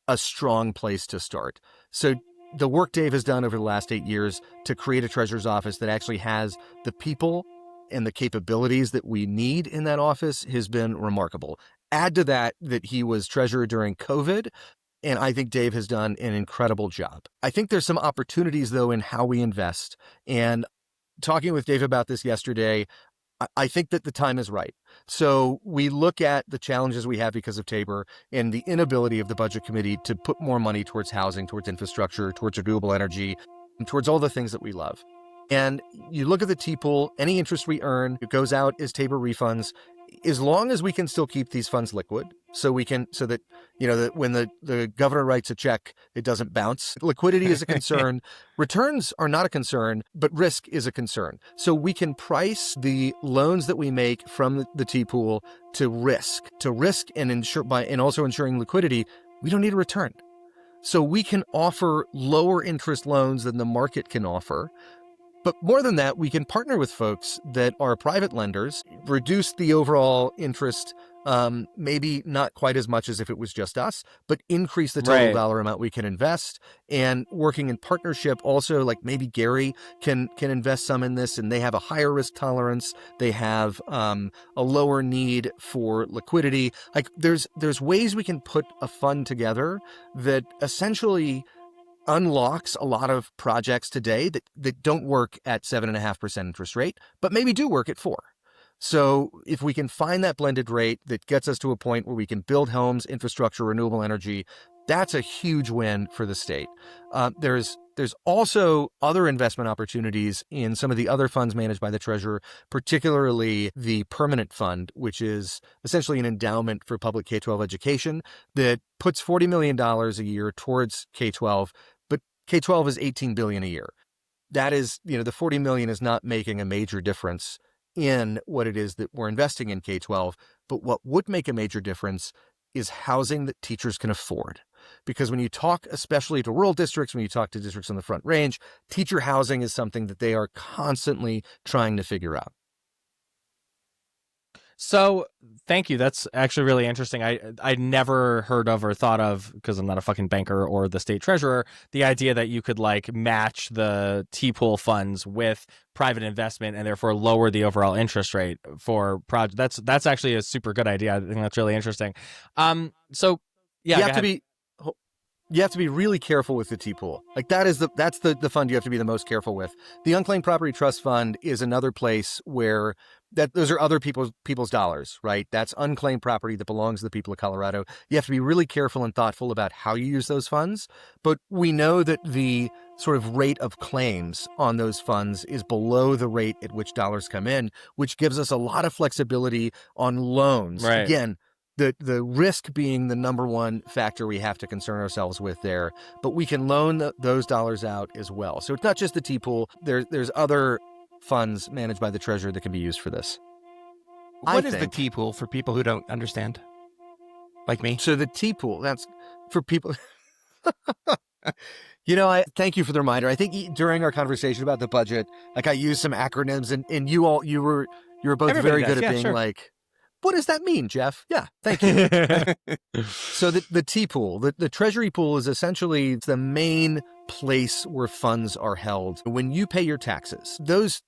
[SPEAKER 10] a strong place to start. So the work Dave has done over the last 8 years to create a treasurer's office that actually has the people and the capabilities that we need in that office has been remarkable. Add to that he was treasurer during COVID. And I think Dave has done an incredible job. I think there's some opportunities, though, in how we invest. And talking with Dave about this yesterday, I think that the time is right. So we look at the challenges we have because of Tabor and the inability of the Budget Committee to put more money towards housing, towards infrastructure, towards renewable energy, and towards all the things that we love. And you look at the T-pool, any interest we earn, it goes out as Tabor refunds, as long as we can still keep these funds liquid, so that when the governor writes a check, it doesn't bounce. Liquidity is a concern. Returns are not a concern, but risk is a concern. So we can price the loans that we make from the T-pool to risk and ensure and also ensuring liquidity. We don't need a return. So we can offer lower interest loans than the market can offer. But more than that, we can partner with folks that are private lenders, reduce the overall interest, maybe not quite as much as if it was just us, but increase the total dollar amount we can invest. And working in partnership also, like maybe Gary can invest some in this, and they have a higher risk tolerance. They have a lower need for liquidity. Like there's ways we can put a fund together that essentially unlocks a lot of projects today that don't work at 7.5% interest rate, but maybe do work at 4%. So if we can find that blended rate that gets us to a point where we can build homes, infrastructure, renewable energy, that's a huge win for the state. There's There's also other investment opportunities in some of the other funds managed by the treasurer, particularly the permanent fund, which is essentially an endowment for public K-12 education that puts $40 million a year towards K-12, but K-12 is $18 billion a year. That is, the $40 million is not making a major difference in what it is that we're investing in K-12, but what would make a major difference is housing that teachers can afford. Because when you talk, especially to rural districts, when you talk to districts on the Front Range, teacher housing is something that they are constantly trying to figure out.
[SPEAKER 1] So thank you. That's actually really interesting. I never heard of or thought of, because I'm not a fucking banker or the state treasurer, the idea that you could like match the T-pool funds with private investment and therefore lower the overall interest rate for project. That's actually a super good idea. I think that's really interesting. So yeah,
[SPEAKER 10] you have to be really careful with the T-pool. Like that's the fund you have to be the most careful with. The Unclaimed Property Trust Fund is another place where those are other people's dollars, right? That's unclaimed property that belongs to the people of Colorado. You have to be really careful and thoughtful about how you use those funds. But we know that the sort of rate of claims on those funds is below the rate at which dollars come in, which gives us a lot of flexibility on loans.
[SPEAKER 1] Right.
[SPEAKER 10] Again, the risk being the number one factor we have to concern ourselves with there, but we can loan those dollars out as well. So it's not just the T-pool. There's other funds managed by the treasurer that can be used for this.
[SPEAKER 2] What is the T-pool for people who don't understand? Like me?
[SPEAKER 10] So the T-pool, that's for people... I thank you for the reminder. I think during our conversation about the budget, like I used some acronyms and you were both
[SPEAKER 2] Everybody
[SPEAKER 10] very
[SPEAKER 2] does.
[SPEAKER 10] good at being
[SPEAKER 2] sure.
[SPEAKER 10] like, what does that mean, Jeff? Yeah, thank you. So the T-pool, the Treasury pool is essentially the main place where funds are held. When you pay your taxes, those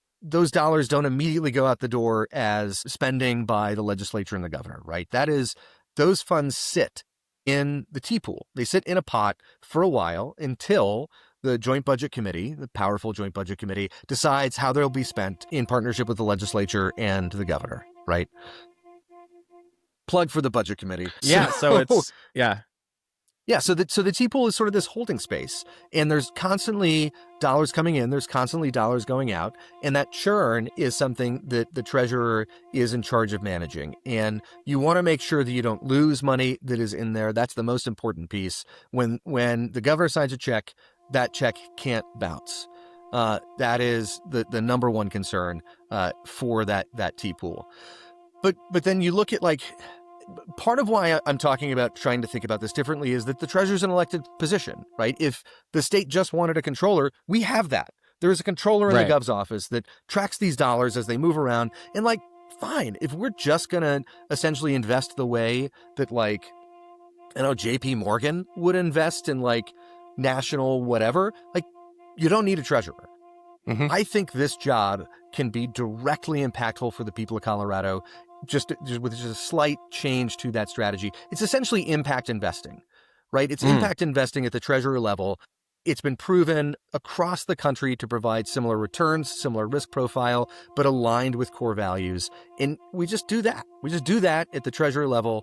[SPEAKER 10] dollars don't immediately go out the door as spending by the legislature and the governor, right? That is, those funds sit in the T-pool. They sit in a pot for a while until the Joint Budget Committee, the powerful Joint Budget Committee, decides how they'll be spent in partnership with the legislature and the governor, right? Plug for the Budget Committee.
[SPEAKER 1] Yeah, so it's
[SPEAKER 10] Yeah, so the T-pool is sort of this holding space, and there's constantly dollars coming in, there's constantly dollars going out, and that churn is something that the treasurer is in charge of managing. And you want to make sure that you don't lose money that is in there. That's the most important piece. When the governor signs a check, that check can't bounce. That is the number one concern for that T-pool. But then you look at part of why I'm talking about trying to think about this differently is that the treasurer's an elected position, right? If the state just wanted a controller, we have that. There is a controller in the gov's office that tracks these dollars as they move around. And fine, if we're just going to essentially invest the way that JP Morgan would invest in national whatever, you don't need a treasurer.
[SPEAKER 2] Mm-hmm.
[SPEAKER 10] I think this job can be directly impactful for the people of Colorado. Just with a slight change to that strategy. It's essentially impact investing, right? It's impact investing at the treasurer level. It's been proven across the country to provide similar returns, similar risk profile, but aligned with core values. And we just do that. We just do that at the treasurer level.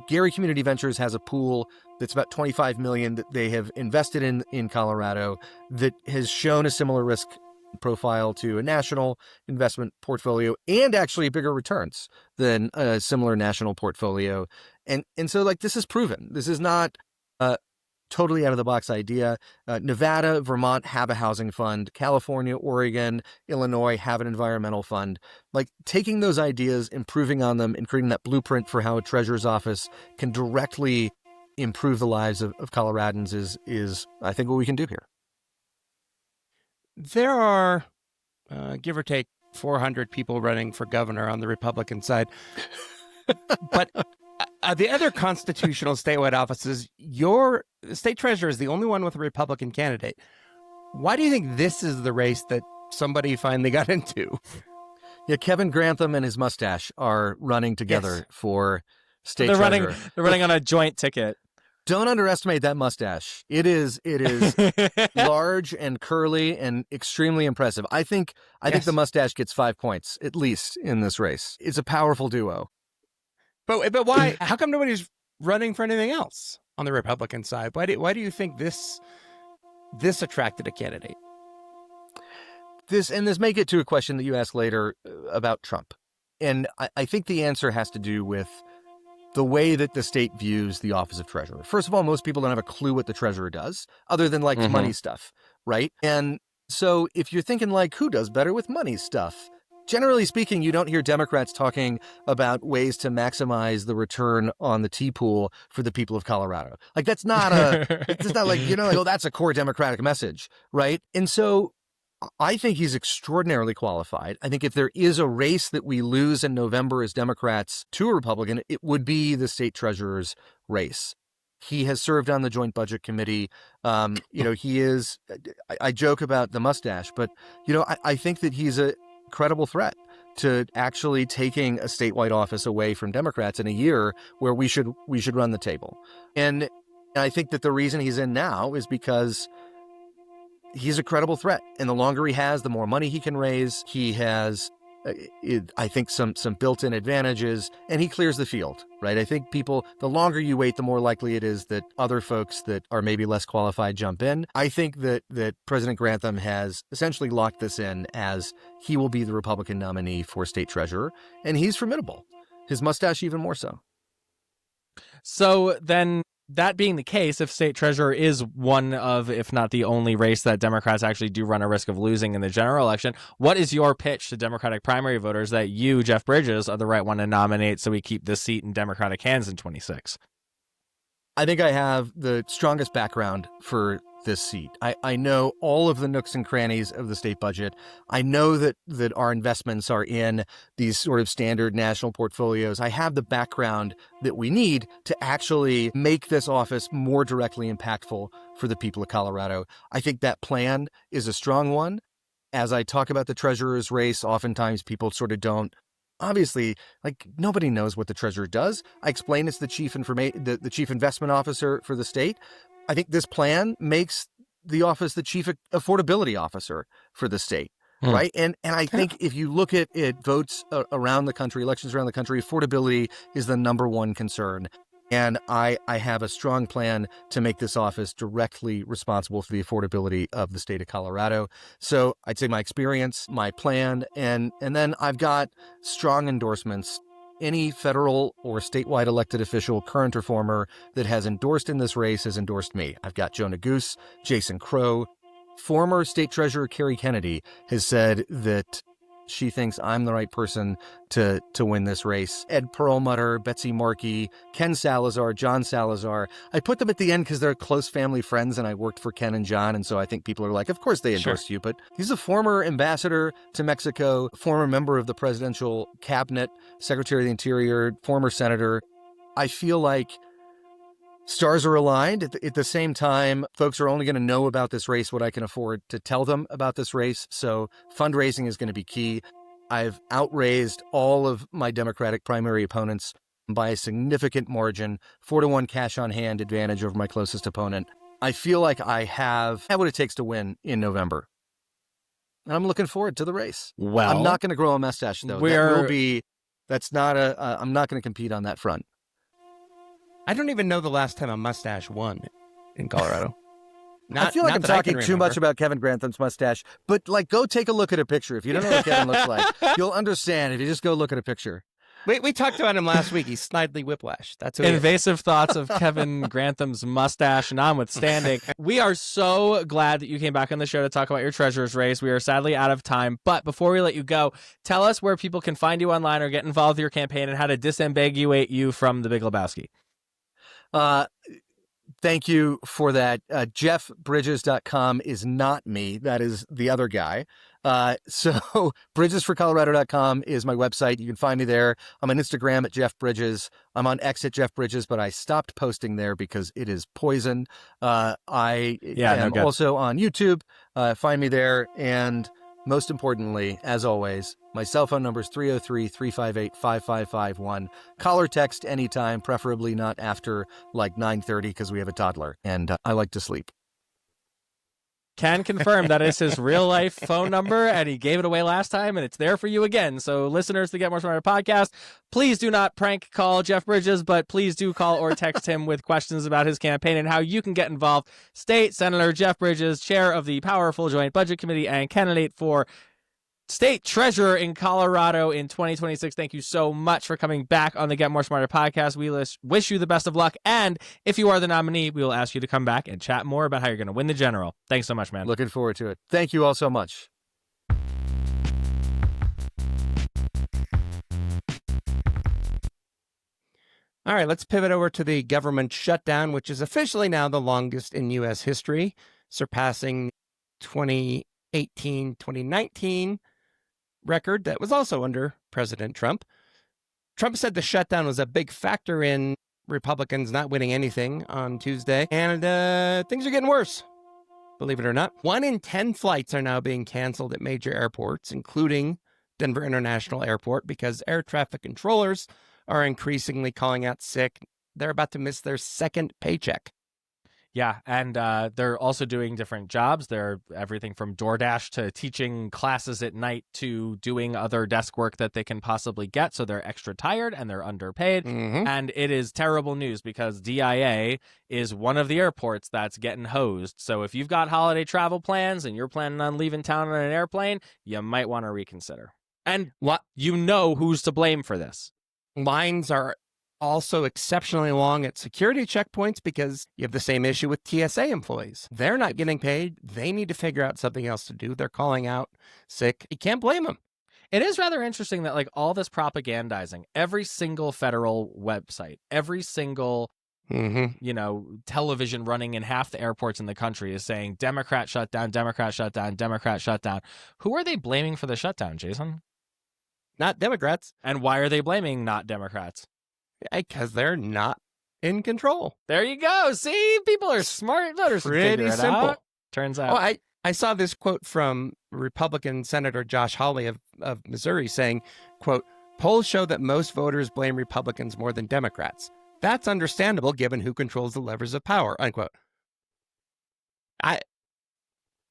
[SPEAKER 10] Gary Community Ventures has a pool that's about $25 million that they have invested in Colorado that has shown a similar risk profile to a national investment portfolio and actually bigger returns than a similar national portfolio. And so this is proven. This is not a totally out of the box idea. Nevada, Vermont have a housing fund. California, Oregon, Illinois have an environmental fund. Taking those ideas, improving on them, and creating that blueprint for how a treasurer's office can directly improve the lives of Coloradans is I think what we can do here.
[SPEAKER 2] There are, give or take, 400 people running for governor on the Republican side. But the other constitutional statewide offices, your state treasurer is the only one with a Republican candidate. Why do you think this is the race that somebody finally got into?
[SPEAKER 10] Yeah, Kevin Grantham and his mustache are running together for state treasurer.
[SPEAKER 1] They're running on a joint ticket.
[SPEAKER 10] Don't underestimate that mustache. It is large and curly and extremely impressive. I think the mustache gets 5 points at least in this race. It's a powerful duo.
[SPEAKER 2] But why? How come nobody's running for anything else on the Republican side? Why do you think this this attracted a candidate?
[SPEAKER 10] This may get to a question that you asked later about Trump. And I think the answer has to do with the way that the state views the office of treasurer. First of all, most people don't have a clue what the treasurer does, other than like money stuff, right? And so if you're thinking like, who does better with money stuff? Generally speaking, you don't hear Democrats talking about ways to maximize the return on the T pool for the people of Colorado. Like that's not it's not like, like, oh, that's a core Democratic message, right? And so I think he's extraordinarily qualified. I think if there is a race that we lose in November as Democrats to a Republican, it would be the state treasurer's race. He has served on the Joint Budget Committee. He is, I joke about the mustache, but, I think that he's a credible threat to actually taking a statewide office away from Democrats in a year where we should run the table. And I think that the reason he's in now is because he's a credible threat. And the longer he has, the more money he can raise. He has, I think, some built-in advantages, and he clears the field, right? I think the longer you wait, the more likely it is that other folks that are maybe less qualified jump in. I think that President Grantham has essentially locked this in as he will be the Republican nominee for state treasurer, and he's formidable. His mustache even more so.
[SPEAKER 1] So then, that being the case, if state treasurer is one of, if not the only race that Democrats actually do run a risk of losing in the general election, what is your pitch to Democratic primary voters that you, Jeff Bridges, are the right one to nominate so we keep this seat in Democratic hands in 26?
[SPEAKER 10] I think I have the strongest background for this seat. I know all of the nooks and crannies of the state budget. I know that our investments are in these sort of standard national portfolios. I have the background that we need to actually make this office more directly impactful for the people of Colorado. I think that plan is a strong one. As I talk about the treasurer's race, oftentimes people sort of don't. Obviously, like nobody knows what the treasurer does. I explain it's the chief investment officer for the state. I think this plan makes the office the chief affordability officer for the state, right? And I think if you look at votes around the country, elections around the country, affordability is the number one concern. And I have a strong plan to make this office directly responsible for the affordability of the state of Colorado. So I'd say my experience, my plan, and then I've got strong endorsements. Any federal or statewide elected official, current or former, that has endorsed in this race has endorsed me. I've got Jonah Goose, Jason Crow. Former State Treasurer Kerry Kennedy has said that she thinks I'm the right person to win this race. Ed Perlmutter, Betsy Markey, Ken Salazar, John Salazar. I put them at the end because they're close family friends and I worked for Ken and John. And so I think people are like, of course they endorsed you. But he's a former ambassador to Mexico, former member of the presidential cabinet, Secretary of the Interior, former senator. I feel like stars are aligned. At the same time, folks are only going to know about this race what I can afford to tell them about this race. So fundraising is going to be key. I've outraised all of my Democratic primary opponents by a significant margin, 4-1 cash on hand advantage over my closest opponent. I feel like I have what it takes to win in November. And I'm looking forward to the race.
[SPEAKER 1] Well,
[SPEAKER 10] I'm not going to grow a mustache, though. I'm not going to compete on that front.
[SPEAKER 2] I don't even know the last time a mustache won in Colorado.
[SPEAKER 10] I feel like I'm talking too much about Kevin Grantham's mustache, but go take a look at a picture. If you don't know what Kevin looks like, you'll understand if you just go look at a picture.
[SPEAKER 2] We talked about him last week. He's Snidely Whiplash. That's who
[SPEAKER 1] invasive thoughts of Kevin Grantham's mustache notwithstanding. We are so glad that you came back on the show to talk about your treasurer's race. We are sadly out of time, but before we let you go, tell us where people can find you online or get involved with your campaign and how to disambiguate you from the Big Lebowski.
[SPEAKER 10] Thank you for that. JeffBridges.com is not me. That is the other guy. So BridgesForColorado.com is my website. You can find me there. I'm on Instagram at Jeff Bridges. I'm on X at Jeff Bridges, but I stopped posting there because it is poison. I am also on YouTube. Find me there. And most importantly, as always, my cell phone number is 303-358-5551. Call or text anytime, preferably not after 9:30 because we have a toddler and I like to sleep.
[SPEAKER 1] Can confirm that is his real life phone number, and he gave it away last time, and it's there for you again. So listeners to the Get More Smarter podcast, please do not prank call Jeff Bridges, but please do call or text him with questions about his campaign and how you can get involved. State Senator Jeff Bridges, chair of the powerful Joint Budget Committee and candidate for state treasurer in Colorado in 2026. Thank you so much for coming back on the Get More Smarter podcast. We wish you the best of luck. And if you are the nominee, we will ask you to come back and chat more about how you're going to win the general. Thanks so much, man.
[SPEAKER 10] Looking forward to it. Thank you all so much.
[SPEAKER 2] All right, let's pivot over to the government shutdown, which is officially now the longest in U.S. history, surpassing 2018-2019 record that was also under President Trump. Trump said the shutdown was a big factor in Republicans not winning anything on Tuesday, and things are getting worse, believe it or not. 1 in 10 flights are now being canceled at major airports, including Denver International Airport, because air traffic controllers are increasingly calling out sick. They're about to miss their second paycheck.
[SPEAKER 1] Yeah, and they're also doing different jobs. They're everything from DoorDash to teaching classes at night to doing other desk work that they can possibly get. So they're extra tired and they're underpaid.
[SPEAKER 2] Mm-hmm.
[SPEAKER 1] And it is terrible news because DIA is one of the airports that's getting hosed. So if you've got holiday travel plans and you're planning on leaving town on an airplane, you might want to reconsider. And you know who's to blame for this.
[SPEAKER 2] Lines are also exceptionally long at security checkpoints because you have the same issue with TSA employees. They're not getting paid. They need to figure out something else to do. They're calling out sick. You can't blame them.
[SPEAKER 1] It is rather interesting that like all this propagandizing, every single federal website, every single television running in half the airports in the country is saying Democrat shutdown, Democrat shutdown, Democrat shutdown. Who are they blaming for the shutdown, Jason?
[SPEAKER 2] Not Democrats.
[SPEAKER 1] And why are they blaming not Democrats?
[SPEAKER 2] Because they're not in control.
[SPEAKER 1] There you go. See, people are smart voters.
[SPEAKER 2] Pretty simple.
[SPEAKER 1] Out. Turns out.
[SPEAKER 2] Oh, I saw this quote from Republican Senator Josh Hawley of Missouri saying, quote, polls show that most voters blame Republicans more than Democrats. That's understandable given who controls the levers of power, unquote.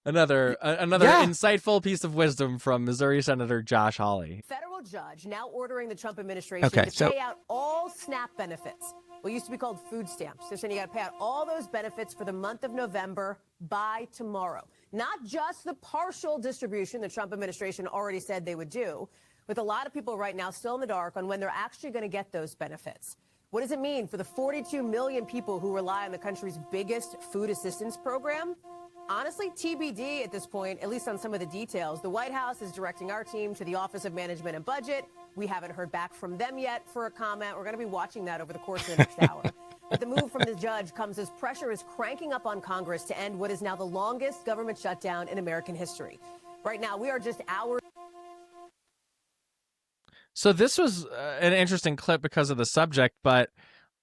[SPEAKER 1] Another insightful piece of wisdom from Missouri Senator Josh Hawley.
[SPEAKER 11] Federal judge now ordering the Trump administration to pay out all SNAP benefits, what used to be called food stamps. They're saying you got to pay out all those benefits for the month of November by tomorrow. Not just the partial distribution the Trump administration already said they would do, with a lot of people right now still in the dark on when they're actually going to get those benefits. What does it mean for the 42 million people who rely on the country's biggest food assistance program? Honestly, TBD at this point, at least on some of the details. The White House is directing our team to the Office of Management and Budget. We haven't heard back from them yet for a comment. We're going to be watching that over the course of the next hour. But the move from the judge comes as pressure is cranking up on Congress to end what is now the longest government shutdown in American history. Right now, we are just hours.
[SPEAKER 1] So this was an interesting clip because of the subject, but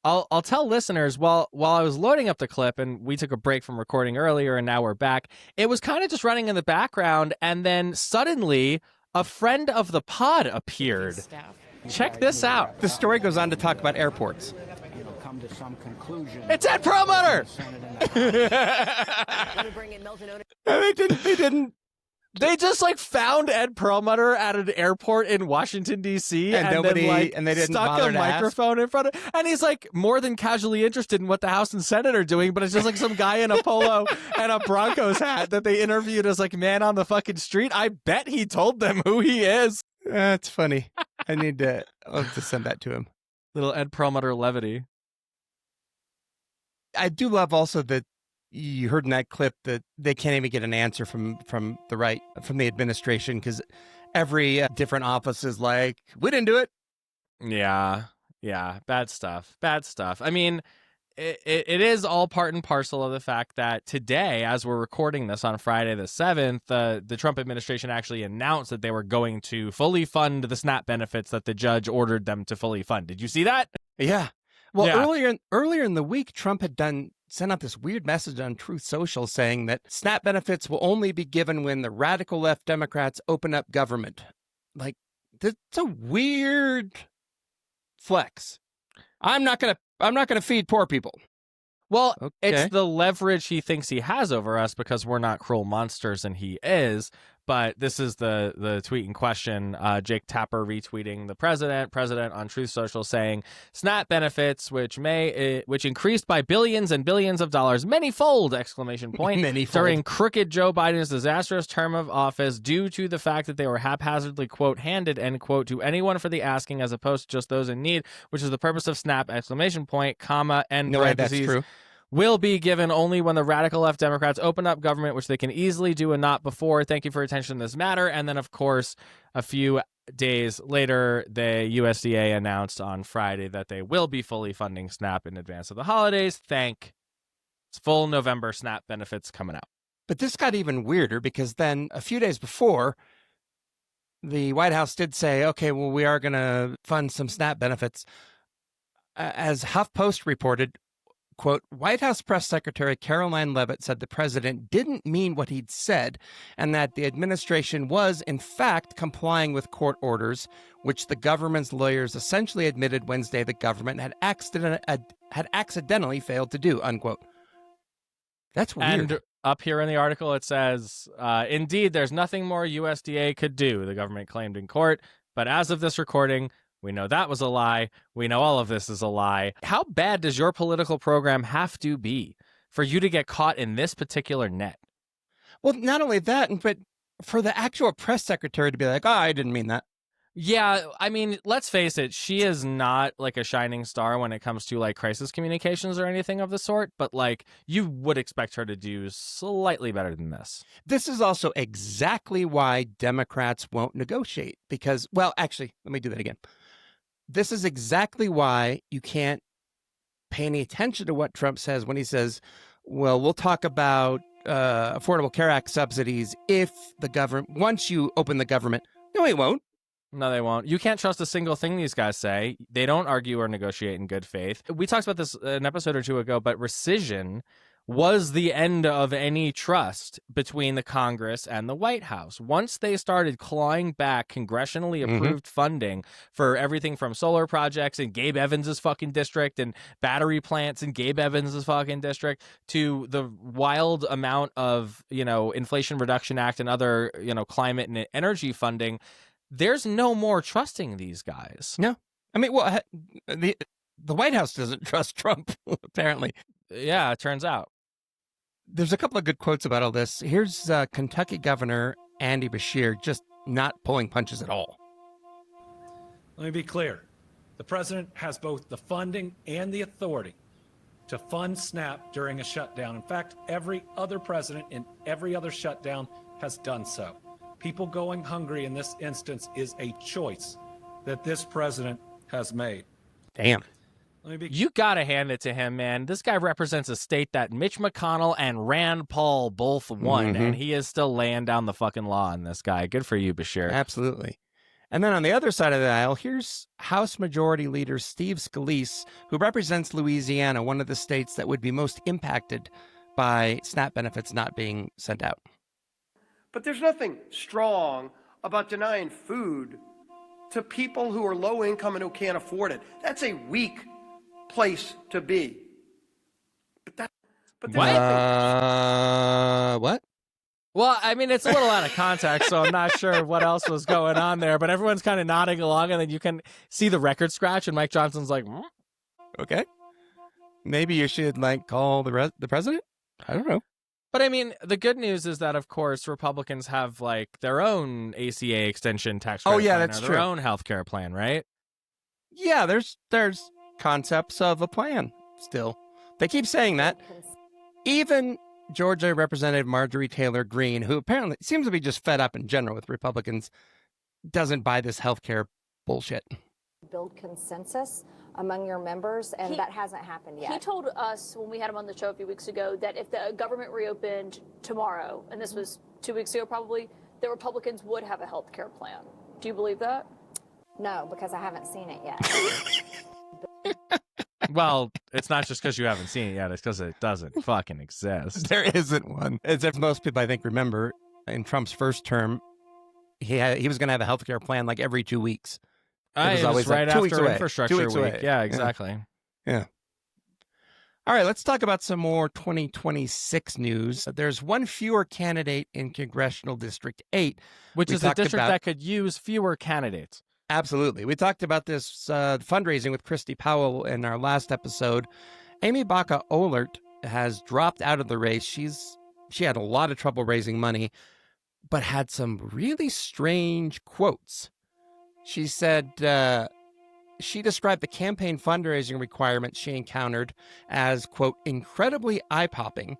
[SPEAKER 1] I'll tell listeners while I was loading up the clip and we took a break from recording earlier and now we're back, it was kind of just running in the background and then suddenly a friend of the pod appeared. Check this out.
[SPEAKER 2] The story goes on to talk about airports.
[SPEAKER 12] Come to some conclusion.
[SPEAKER 1] It's Ed Perlmutter.
[SPEAKER 2] They didn't.
[SPEAKER 1] They just like found Ed Perlmutter at an airport in Washington D.C.
[SPEAKER 2] and nobody
[SPEAKER 1] then, like,
[SPEAKER 2] and they didn't
[SPEAKER 1] stuck
[SPEAKER 2] bother
[SPEAKER 1] a
[SPEAKER 2] to
[SPEAKER 1] microphone in front of, and he's like more than casually interested in what the House and Senate are doing, but it's just like some guy in a polo and a Broncos hat that they interviewed as like man on the fucking street. I bet he told them who he is.
[SPEAKER 2] That's funny. I'll have to send that to him.
[SPEAKER 1] Little Ed Perlmutter levity.
[SPEAKER 2] I do love also that you heard in that clip that they can't even get an answer from the administration because every different office is like, we didn't do it.
[SPEAKER 1] Yeah. Bad stuff. I mean, it is all part and parcel of the fact that today, as we're recording this on Friday the 7th, the Trump administration actually announced that they were going to fully fund the SNAP benefits that the judge ordered them to fully fund. Did you see that?
[SPEAKER 2] Yeah. Well,
[SPEAKER 1] yeah.
[SPEAKER 2] earlier in the week, Trump had sent out this weird message on Truth Social saying that SNAP benefits will only be given when the radical left Democrats open up government. Like, that's a weird flex. I'm not gonna feed poor people.
[SPEAKER 1] Well,
[SPEAKER 2] Okay.
[SPEAKER 1] it's the leverage he thinks he has over us because we're not cruel monsters and he is. But this is the tweet in question. Jake Tapper retweeting the president on Truth Social saying SNAP benefits, which increased by billions and billions of dollars, manyfold, !
[SPEAKER 2] Manyfold.
[SPEAKER 1] During crooked Joe Biden's disastrous term of office due to the fact that they were haphazardly, quote, handed, end quote, to anyone for the asking as opposed to just those in need, which is the purpose of SNAP, ! Comma, end
[SPEAKER 2] No way, that's
[SPEAKER 1] parentheses.
[SPEAKER 2] true.
[SPEAKER 1] Will be given only when the radical left Democrats open up government, which they can easily do and not before. Thank you for your attention to this matter. And then, of course, a few days later, the USDA announced on Friday that they will be fully funding SNAP in advance of the holidays. It's full November SNAP benefits coming out.
[SPEAKER 2] But this got even weirder because then a few days before, the White House did say, okay, well, we are going to fund some SNAP benefits. As HuffPost reported, quote, White House Press Secretary Caroline Leavitt said the president didn't mean what he'd said and that the administration was, in fact, complying with court orders, which the government's lawyers essentially admitted Wednesday the government had accidentally failed to do, unquote. That's weird.
[SPEAKER 1] And up here in the article, it says, indeed, there's nothing more USDA could do, the government claimed in court. But as of this recording, we know that was a lie. We know all of this is a lie. How bad does your political program have to be for you to get caught in this particular net?
[SPEAKER 2] Well, not only that, but for the actual press secretary to be like, oh, I didn't mean that.
[SPEAKER 1] Yeah, I mean, let's face it, she is not like a shining star when it comes to like crisis communications or anything of the sort, but like you would expect her to do slightly better than this.
[SPEAKER 2] This is also exactly why Democrats won't negotiate because, well, actually, let me do that again. This is exactly why you can't pay any attention to what Trump says when he says, well, we'll talk about Affordable Care Act subsidies if the government, once you open the government. No, he won't.
[SPEAKER 1] No, they won't. You can't trust a single thing these guys say. They don't argue or negotiate in good faith. We talked about this an episode or two ago, but rescission was the end of any trust between the Congress and the White House. Once they started clawing back congressionally approved funding for everything from solar projects in Gabe Evans's fucking district and battery plants in Gabe Evans's fucking district to the wild amount of, Inflation Reduction Act and other, climate and energy funding, there's no more trusting these guys.
[SPEAKER 2] No. I mean, well, the White House doesn't trust Trump, apparently.
[SPEAKER 1] Yeah, it turns out.
[SPEAKER 2] There's a couple of good quotes about all this. Here's Kentucky Governor Andy Beshear just not pulling punches at all.
[SPEAKER 13] Let me be clear. The president has both the funding and the authority to fund SNAP during a shutdown. In fact, every other president in every other shutdown has done so. People going hungry in this instance is a choice that this president has made.
[SPEAKER 2] Damn.
[SPEAKER 1] You got to hand it to him, man. This guy represents a state that Mitch McConnell and Rand Paul both won, and he is still laying down the fucking law on this guy. Good for you, Beshear.
[SPEAKER 2] Absolutely. And then on the other side of the aisle, here's House Majority Leader Steve Scalise, who represents Louisiana, one of the states that would be most impacted by SNAP benefits not being sent out.
[SPEAKER 14] But there's nothing strong about denying food to people who are low income and who can't afford it. That's a weak place to be. But
[SPEAKER 2] what?
[SPEAKER 1] Well, I mean, it's a little out of context, so I'm not sure what else was going on there, but everyone's kind of nodding along, and then you can see the record scratch, and Mike Johnson's like,
[SPEAKER 2] Okay. Maybe you should, call the president? I don't know.
[SPEAKER 1] But I mean, the good news is that, of course, Republicans have their own ACA extension tax credit plan,
[SPEAKER 2] that's
[SPEAKER 1] or
[SPEAKER 2] true.
[SPEAKER 1] Their own health care plan, right?
[SPEAKER 2] Yeah, there's concepts of a plan still. They keep saying that. Even Georgia Representative Marjorie Taylor Greene, who apparently seems to be just fed up in general with Republicans, doesn't buy this health care bullshit.
[SPEAKER 15] Build consensus among your members, and that hasn't happened yet.
[SPEAKER 16] He told us when we had him on the show a few weeks ago that if the government reopened tomorrow, and this was 2 weeks ago probably, the Republicans would have a health care plan. Do you believe that?
[SPEAKER 15] No, because I haven't seen it yet.
[SPEAKER 1] Well, it's not just because you haven't seen it yet. It's because it doesn't fucking exist.
[SPEAKER 2] There isn't one. As if most people, I think, remember, in Trump's first term, he was going to have a health care plan every 2 weeks.
[SPEAKER 1] It was always right
[SPEAKER 2] 2 weeks
[SPEAKER 1] after
[SPEAKER 2] away.
[SPEAKER 1] Infrastructure
[SPEAKER 2] 2 weeks
[SPEAKER 1] Week.
[SPEAKER 2] away.
[SPEAKER 1] Yeah, exactly.
[SPEAKER 2] Yeah. All right, let's talk about some more 2026 news. There's one fewer candidate in Congressional District 8.
[SPEAKER 1] Which is a district that could use fewer candidates.
[SPEAKER 2] Absolutely. We talked about this fundraising with Christy Powell in our last episode. Amy Baca Ohlert has dropped out of the race. She had a lot of trouble raising money, but had some really strange quotes. She said she described the campaign fundraising requirements she encountered as, quote, incredibly eye-popping.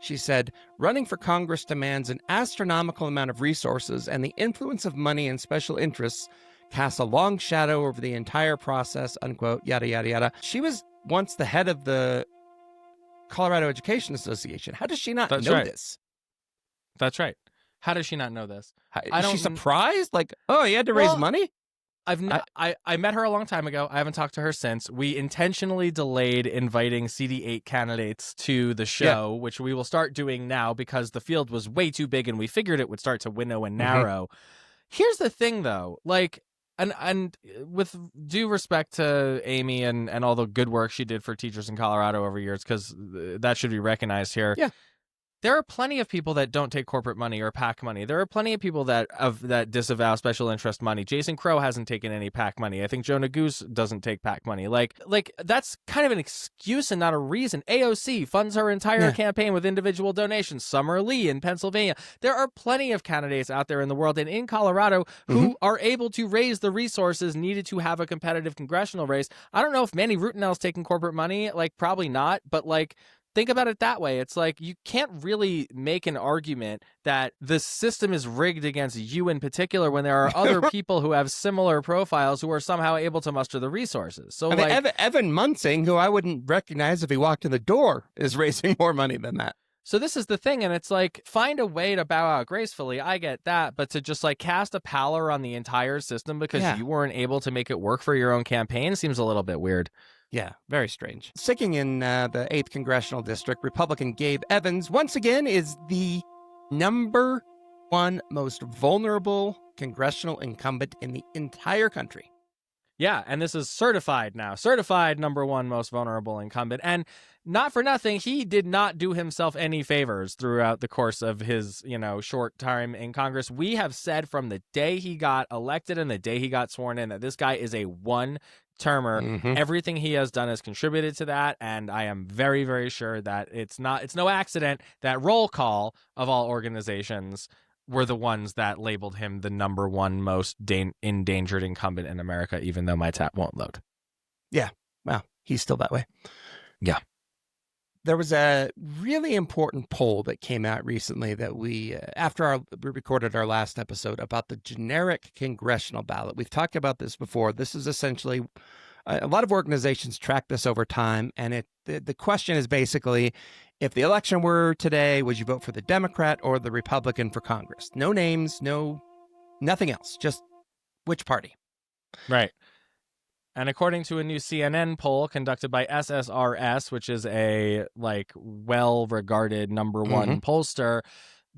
[SPEAKER 2] She said, running for Congress demands an astronomical amount of resources, and the influence of money and special interests casts a long shadow over the entire process, unquote, yada, yada, yada. She was once the head of the Colorado Education Association. How does she not know this?
[SPEAKER 1] That's right. How does she not know this?
[SPEAKER 2] Is she surprised? Like, oh, you had to raise money?
[SPEAKER 1] I met her a long time ago. I haven't talked to her since. We intentionally delayed inviting CD8 candidates to the show, which we will start doing now because the field was way too big and we figured it would start to winnow and narrow. Here's the thing, though. Like, and with due respect to Amy and all the good work she did for teachers in Colorado over years, because that should be recognized here.
[SPEAKER 2] Yeah.
[SPEAKER 1] There are plenty of people that don't take corporate money or PAC money. There are plenty of people that disavow special interest money. Jason Crow hasn't taken any PAC money. I think Jonah Goose doesn't take PAC money. Like that's kind of an excuse and not a reason. AOC funds her entire campaign with individual donations. Summer Lee in Pennsylvania. There are plenty of candidates out there in the world and in Colorado who are able to raise the resources needed to have a competitive congressional race. I don't know if Manny Rutinel's taking corporate money. Like, probably not. But like, think about it that way. It's like you can't really make an argument that the system is rigged against you in particular when there are other people who have similar profiles who are somehow able to muster the resources. So,
[SPEAKER 2] Evan Munson, who I wouldn't recognize if he walked in the door, is raising more money than that.
[SPEAKER 1] So this is the thing, and it's like, find a way to bow out gracefully. I get that, but to just like cast a pallor on the entire system because you weren't able to make it work for your own campaign seems a little bit weird.
[SPEAKER 2] Yeah, very strange. Sticking in the 8th Congressional District, Republican Gabe Evans, once again, is the number one most vulnerable congressional incumbent in the entire country.
[SPEAKER 1] Yeah, and this is certified now. Certified number one most vulnerable incumbent. And not for nothing, he did not do himself any favors throughout the course of his, short time in Congress. We have said from the day he got elected and the day he got sworn in that this guy is a one-termer. Everything he has done has contributed to that, and I am very, very sure that it's no accident that roll call of all organizations were the ones that labeled him the number one most endangered incumbent in America, even though my tab won't load.
[SPEAKER 2] Yeah, well, he's still that way.
[SPEAKER 1] Yeah.
[SPEAKER 2] There was a really important poll that came out recently that we recorded our last episode about the generic congressional ballot. We've talked about this before. This is essentially, a lot of organizations track this over time, and the question is basically, if the election were today, would you vote for the Democrat or the Republican for Congress? No names, nothing else, just which party.
[SPEAKER 1] Right. And according to a new CNN poll conducted by SSRS, which is a well-regarded number one pollster,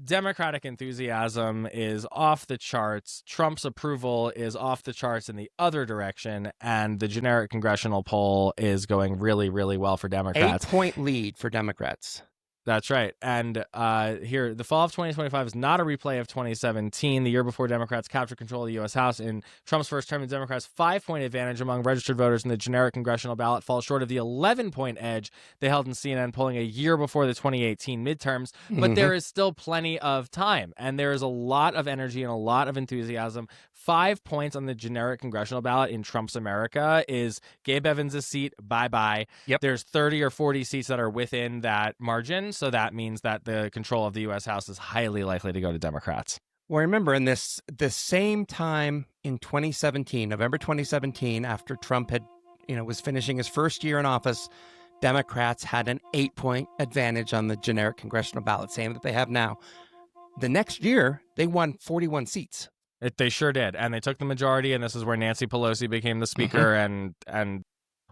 [SPEAKER 1] Democratic enthusiasm is off the charts. Trump's approval is off the charts in the other direction. And the generic congressional poll is going really, really well for Democrats.
[SPEAKER 2] 8-point lead for Democrats.
[SPEAKER 1] That's right. And here, the fall of 2025 is not a replay of 2017, the year before Democrats captured control of the U.S. House. In Trump's first term, the Democrats' 5-point advantage among registered voters in the generic congressional ballot falls short of the 11-point edge they held in CNN polling a year before the 2018 midterms. But there is still plenty of time, and there is a lot of energy and a lot of enthusiasm. 5 points on the generic congressional ballot in Trump's America is Gabe Evans' seat. Bye-bye.
[SPEAKER 2] Yep.
[SPEAKER 1] There's 30 or 40 seats that are within that margin. So that means that the control of the U.S. House is highly likely to go to Democrats.
[SPEAKER 2] Well, remember, in the same time in 2017, November 2017, after Trump had, was finishing his first year in office, Democrats had an 8-point advantage on the generic congressional ballot, same that they have now. The next year, they won 41 seats.
[SPEAKER 1] They sure did, and they took the majority, and this is where Nancy Pelosi became the speaker, and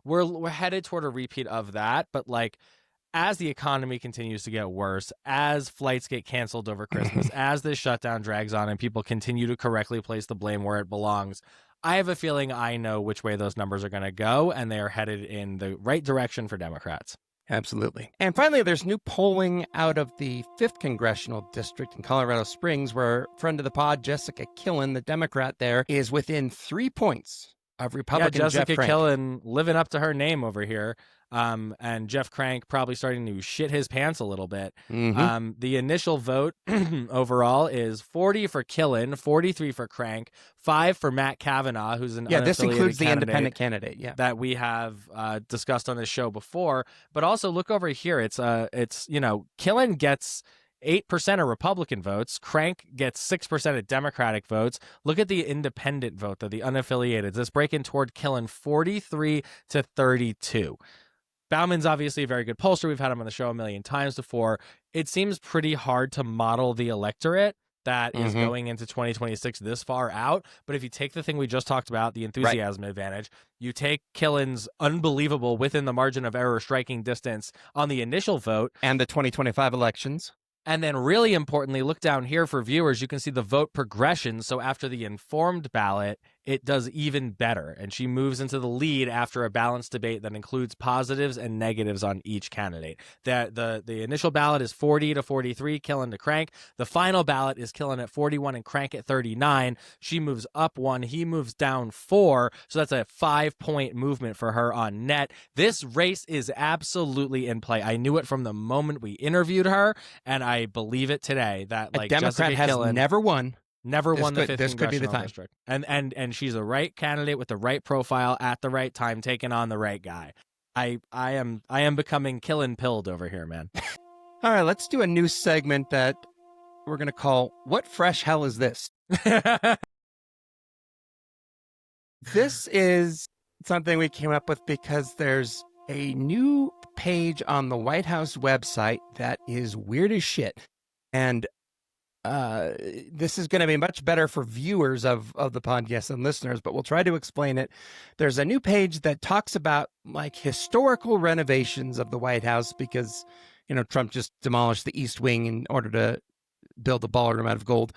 [SPEAKER 1] we're headed toward a repeat of that, but as the economy continues to get worse, as flights get canceled over Christmas, as this shutdown drags on and people continue to correctly place the blame where it belongs, I have a feeling I know which way those numbers are going to go, and they are headed in the right direction for Democrats.
[SPEAKER 2] Absolutely. And finally, there's new polling out of the 5th Congressional District in Colorado Springs, where friend of the pod, Jessica Killen, the Democrat there, is within 3 points of Republican
[SPEAKER 1] Jessica
[SPEAKER 2] Jeff Crank.
[SPEAKER 1] Killen living up to her name over here. And Jeff Crank probably starting to shit his pants a little bit.
[SPEAKER 2] Mm-hmm.
[SPEAKER 1] The initial vote overall is 40 for Killen, 43 for Crank, 5 for Matt Kavanaugh, who's an
[SPEAKER 2] this includes the
[SPEAKER 1] candidate
[SPEAKER 2] independent candidate. Yeah,
[SPEAKER 1] that we have discussed on this show before. But also look over here. It's Killen gets 8% of Republican votes. Crank gets 6% of Democratic votes. Look at the independent vote, though, the unaffiliated. This breaking toward Killen 43 to 32. Bauman's obviously a very good pollster. We've had him on the show a million times before. It seems pretty hard to model the electorate that is going into 2026 this far out. But if you take the thing we just talked about, the enthusiasm advantage, you take Killen's unbelievable within the margin of error striking distance on the initial vote.
[SPEAKER 2] And the 2025 elections.
[SPEAKER 1] And then really importantly, look down here for viewers, you can see the vote progression. So after the informed ballot, it does even better. And she moves into the lead after a balanced debate that includes positives and negatives on each candidate. The initial ballot is 40 to 43, Killen to Crank. The final ballot is Killen at 41 and Crank at 39. She moves up 1, he moves down 4. So that's a 5-point movement for her on net. This race is absolutely in play. I knew it from the moment we interviewed her, and I believe it today that
[SPEAKER 2] a Democrat has never won.
[SPEAKER 1] Never won the 5th
[SPEAKER 2] This could be the time.
[SPEAKER 1] district. And she's the right candidate with the right profile at the right time, taking on the right guy. I am becoming Killen pilled over here, man.
[SPEAKER 2] All right, let's do a new segment that we're going to call What Fresh Hell Is This? This is something we came up with because there's a new page on the White House website that is weird as shit. And this is going to be much better for viewers of the podcast and listeners, but we'll try to explain it. There's a new page that talks about like historical renovations of the White House because, Trump just demolished the East Wing in order to build a ballroom out of gold.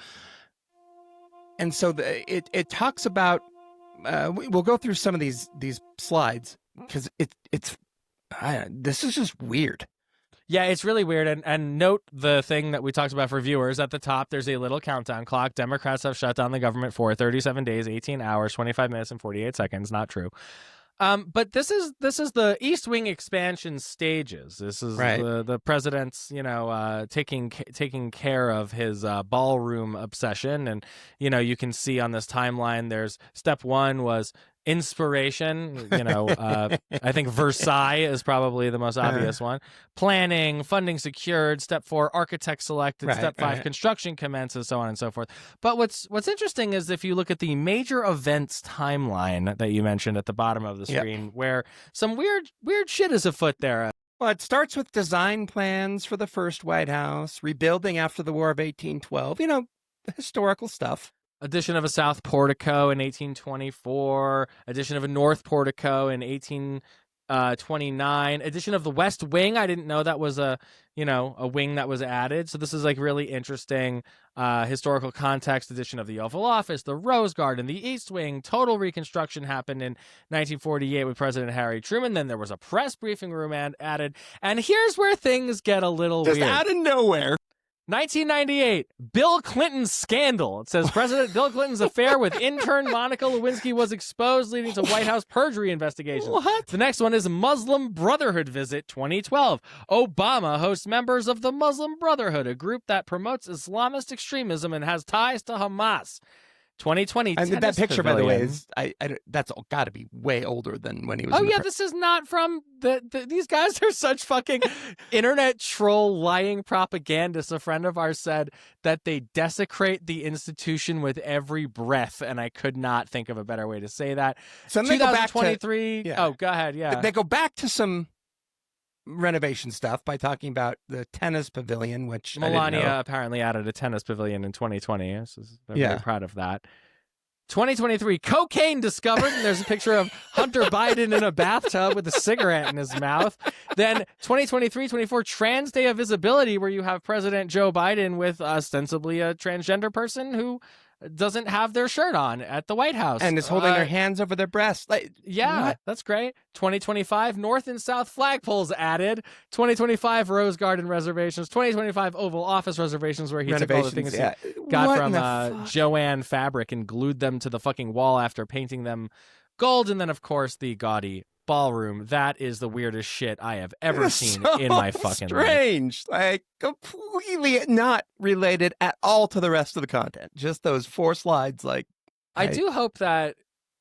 [SPEAKER 2] And so it talks about, we'll go through some of these slides because this is just weird.
[SPEAKER 1] Yeah, it's really weird. And note the thing that we talked about for viewers at the top. There's a little countdown clock. Democrats have shut down the government for 37 days, 18 hours, 25 minutes, and 48 seconds. Not true. But this is the East Wing expansion stages. This is the president's, taking care of his ballroom obsession. And, you can see on this timeline, there's step 1 was inspiration. I think Versailles is probably the most obvious one. Planning, funding secured. Step 4, architect selected. Step 5, construction commences, so on and so forth. But what's interesting is if you look at the major events timeline that you mentioned at the bottom of the screen, where some weird shit is afoot there.
[SPEAKER 2] Well, it starts with design plans for the first White House, rebuilding after the War of 1812, historical stuff.
[SPEAKER 1] Addition of a south portico in 1824, addition of a north portico in 1829, addition of the west wing. I didn't know that was a wing that was added. So this is like really interesting historical context. Addition of the Oval Office, the Rose Garden, the East Wing. Total reconstruction happened in 1948 with President Harry Truman. Then there was a press briefing room added. And here's where things get a little weird.
[SPEAKER 2] Out of nowhere.
[SPEAKER 1] 1998, Bill Clinton scandal. It says President Bill Clinton's affair with intern Monica Lewinsky was exposed, leading to White House perjury investigations.
[SPEAKER 2] What?
[SPEAKER 1] The next one is Muslim Brotherhood visit 2012. Obama hosts members of the Muslim Brotherhood, a group that promotes Islamist extremism and has ties to Hamas. 2020.
[SPEAKER 2] And that picture, by the way, is that's got to be way older than when he was.
[SPEAKER 1] Oh yeah, this is not from these guys are such fucking internet troll lying propagandists. A friend of ours said that they desecrate the institution with every breath, and I could not think of a better way to say that.
[SPEAKER 2] So they go back to
[SPEAKER 1] 2023. Oh, go ahead. Yeah,
[SPEAKER 2] they go back to some renovation stuff by talking about the tennis pavilion, which
[SPEAKER 1] Melania apparently added a tennis pavilion in 2020. So they're very proud of that. 2023, cocaine discovered, and there's a picture of Hunter Biden in a bathtub with a cigarette in his mouth. Then 2023-24, Trans Day of Visibility, where you have President Joe Biden with ostensibly a transgender person who doesn't have their shirt on at the White House.
[SPEAKER 2] And is holding their hands over their breasts. Like,
[SPEAKER 1] yeah,
[SPEAKER 2] what?
[SPEAKER 1] that's great. 2025, North and South flagpoles added. 2025, Rose Garden reservations. 2025, Oval Office reservations, where he took all the things he got
[SPEAKER 2] What
[SPEAKER 1] from
[SPEAKER 2] in the fuck?
[SPEAKER 1] Joanne fabric and glued them to the fucking wall after painting them gold. And then, of course, the gaudy ballroom. That is the weirdest shit I have ever seen in my fucking life.
[SPEAKER 2] Strange. Like, completely not related at all to the rest of the content. Just those 4 slides. Like,
[SPEAKER 1] I do hope that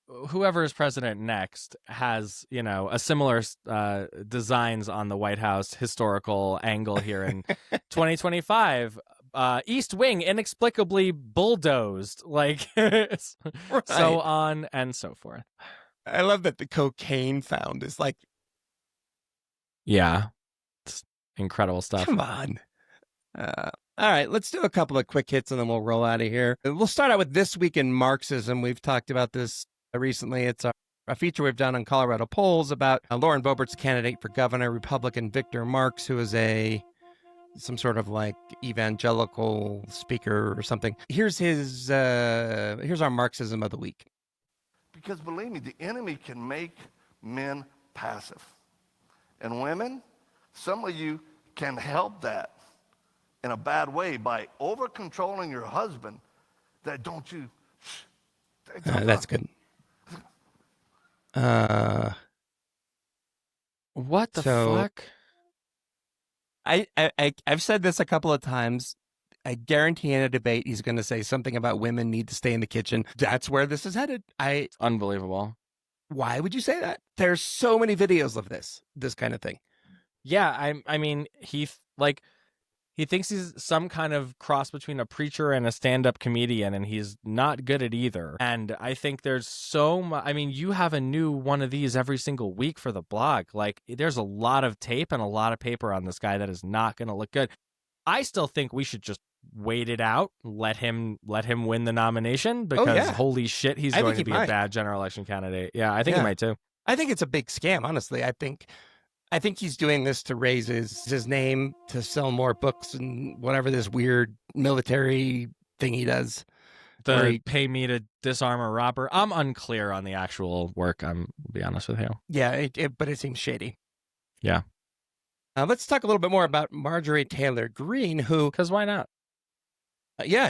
[SPEAKER 1] whoever is president next has, a similar designs on the White House historical angle here in 2025. East Wing inexplicably bulldozed, like so on and so forth.
[SPEAKER 2] I love that the cocaine found is like,
[SPEAKER 1] yeah, it's incredible stuff.
[SPEAKER 2] Come on. All right, let's do a couple of quick hits and then we'll roll out of here. We'll start out with This Week in Marxism. We've talked about this recently. It's a feature we've done on Colorado Polls about Lauren Boebert's candidate for governor, Republican Victor Marx, who is some sort of like evangelical speaker or something. Here's our Marxism of the week.
[SPEAKER 17] Because believe me, the enemy can make men passive. And women, some of you can help that in a bad way by over-controlling your husband. That don't you...
[SPEAKER 2] That's good.
[SPEAKER 1] What the fuck?
[SPEAKER 2] I've said this a couple of times. I guarantee in a debate he's going to say something about women need to stay in the kitchen. That's where this is headed.
[SPEAKER 1] It's unbelievable.
[SPEAKER 2] Why would you say that? There's so many videos of this kind of thing.
[SPEAKER 1] Yeah, I mean, he thinks he's some kind of cross between a preacher and a stand-up comedian, and he's not good at either. And I think there's so much. I mean, you have a new one of these every single week for the blog. Like, there's a lot of tape and a lot of paper on this guy that is not going to look good. I still think we should just wait it out, let him win the nomination, because holy shit, he's going to be a bad general election candidate. Yeah, I think he might too.
[SPEAKER 2] I think it's a big scam, honestly. I think he's doing this to raise his name, to sell more books and whatever this weird military thing he does.
[SPEAKER 1] Pay me to disarm a robber. I'm unclear on the actual work, I'll be honest with you.
[SPEAKER 2] Yeah, but it seems shady.
[SPEAKER 1] Yeah.
[SPEAKER 2] Let's talk a little bit more about Marjorie Taylor Greene, who...
[SPEAKER 1] Because why not?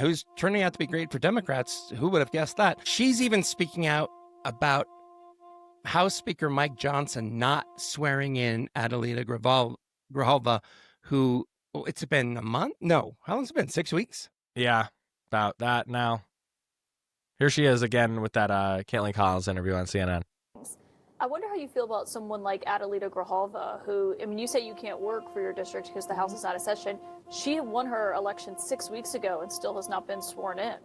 [SPEAKER 2] Who's turning out to be great for Democrats. Who would have guessed that? She's even speaking out about House Speaker Mike Johnson not swearing in Adelita Grijalva, who, it's been a month? No. How long's it been? 6 weeks?
[SPEAKER 1] Yeah, about that now. Here she is again with that Caitlin Collins interview on CNN.
[SPEAKER 16] I wonder how you feel about someone like Adelita Grijalva, who, I mean, you say you can't work for your district because the House is out of session. She won her election 6 weeks ago and still has not been sworn in.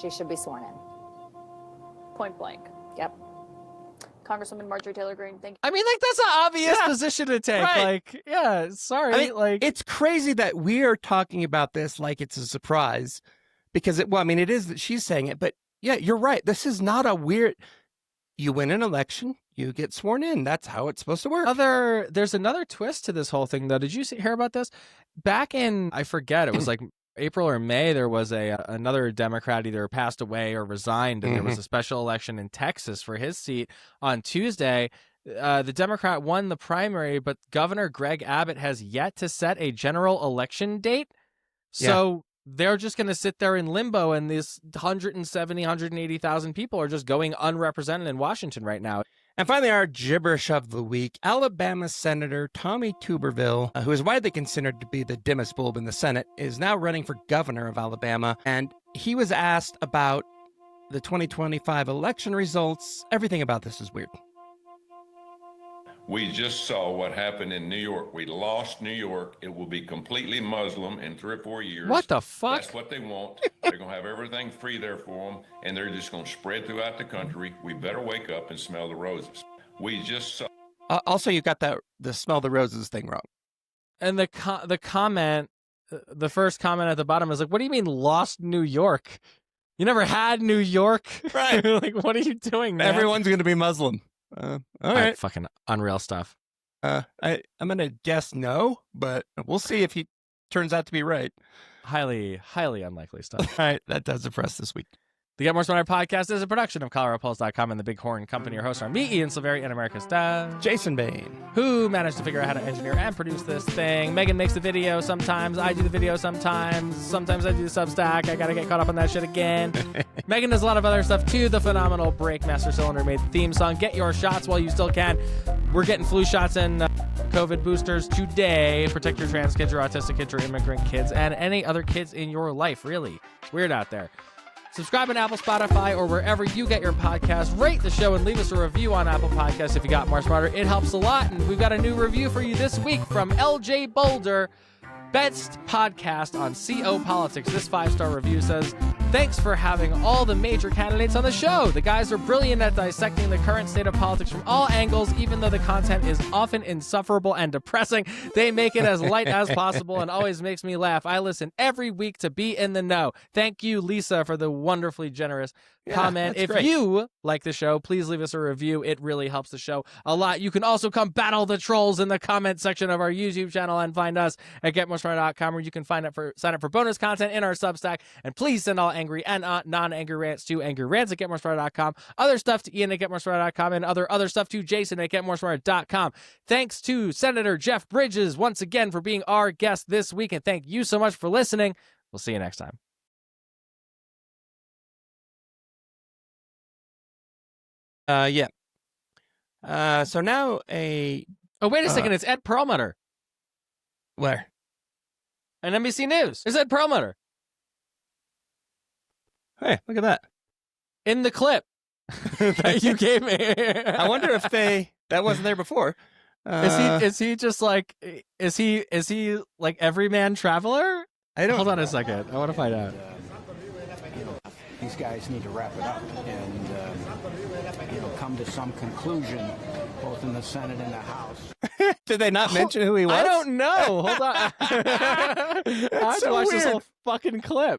[SPEAKER 15] She should be sworn in.
[SPEAKER 16] Point blank.
[SPEAKER 15] Yep.
[SPEAKER 16] Congresswoman Marjorie Taylor Greene, thank you.
[SPEAKER 1] I mean, like, that's an obvious position to take.
[SPEAKER 2] Right.
[SPEAKER 1] Like, yeah, sorry.
[SPEAKER 2] I mean,
[SPEAKER 1] like,
[SPEAKER 2] it's crazy that we are talking about this like it's a surprise, because it is that she's saying it, but yeah, you're right. This is not a weird... You win an election, you get sworn in. That's how it's supposed to work.
[SPEAKER 1] There's another twist to this whole thing, though. Did you hear about this? Back in, I forget, it was like April or May, there was another Democrat either passed away or resigned, and there was a special election in Texas for his seat on Tuesday. The Democrat won the primary, but Governor Greg Abbott has yet to set a general election date. So they're just going to sit there in limbo, and these 180,000 people are just going unrepresented in Washington right now.
[SPEAKER 2] And finally, our gibberish of the week, Alabama Senator Tommy Tuberville, who is widely considered to be the dimmest bulb in the Senate, is now running for governor of Alabama. And he was asked about the 2025 election results. Everything about this is weird.
[SPEAKER 18] We just saw what happened in New York. We lost New York. It will be completely Muslim in 3 or 4 years.
[SPEAKER 1] What the fuck?
[SPEAKER 18] That's what they want. They're going to have everything free there for them, and they're just going to spread throughout the country. We better wake up and smell the roses. We just saw...
[SPEAKER 2] Also, you got the smell the roses thing wrong.
[SPEAKER 1] And the comment, the first comment at the bottom is like, what do you mean lost New York? You never had New York?
[SPEAKER 2] Right.
[SPEAKER 1] Like, what are you doing, man?
[SPEAKER 2] Everyone's going to be Muslim. All right.
[SPEAKER 1] Fucking unreal stuff.
[SPEAKER 2] I'm going to guess no, but we'll see if he turns out to be right.
[SPEAKER 1] Highly, highly unlikely stuff.
[SPEAKER 2] All right. That does it for us this week.
[SPEAKER 1] The Get More Smarter podcast is a production of ColoradoPulse.com and the Big Horn Company. Your hosts are me, Ian Silveri, and America's Dad,
[SPEAKER 2] Jason Bain,
[SPEAKER 1] who managed to figure out how to engineer and produce this thing. Megan makes the video sometimes. I do the video sometimes. Sometimes I do the Substack. I got to get caught up on that shit again. Megan does a lot of other stuff, too. The phenomenal Breakmaster Cylinder made the theme song. Get your shots while you still can. We're getting flu shots and COVID boosters today. Protect your trans kids, your autistic kids, your immigrant kids, and any other kids in your life, really. It's weird out there. Subscribe on Apple, Spotify, or wherever you get your podcast. Rate the show and leave us a review on Apple Podcasts if you got more smarter. It helps a lot. And we've got a new review for you this week from LJ Boulder. Best podcast on CO Politics. This 5-star review says, thanks for having all the major candidates on the show. The guys are brilliant at dissecting the current state of politics from all angles. Even though the content is often insufferable and depressing, they make it as light as possible and always makes me laugh. I listen every week to be in the know. Thank you, Lisa, for the wonderfully generous comment. If you like the show, please leave us a review. It really helps the show a lot. You can also come battle the trolls in the comment section of our YouTube channel and find us at getmoresmarter.com, where you can sign up for bonus content in our Substack. And please send all angry and non-angry rants to angryrants at getmoresmarter.com, other stuff to Ian at getmoresmarter.com, and other stuff to Jason at getmoresmarter.com. Thanks to Senator Jeff Bridges once again for being our guest this week, and thank you so much for listening. We'll see you next time.
[SPEAKER 2] So now
[SPEAKER 1] Oh, wait a second. It's Ed Perlmutter.
[SPEAKER 2] Where?
[SPEAKER 1] And NBC News. It's Ed Perlmutter.
[SPEAKER 2] Hey, look at that.
[SPEAKER 1] In the clip that you gave me.
[SPEAKER 2] I wonder if that wasn't there before.
[SPEAKER 1] Is he just like, is he like Everyman Traveler?
[SPEAKER 2] I don't.
[SPEAKER 1] Hold on a second. I want to find out.
[SPEAKER 12] These guys need to wrap it up and come to some conclusion, both in the Senate and the House.
[SPEAKER 2] Did they not mention who he was?
[SPEAKER 1] I don't know. Hold on. I have to watch this whole fucking clip.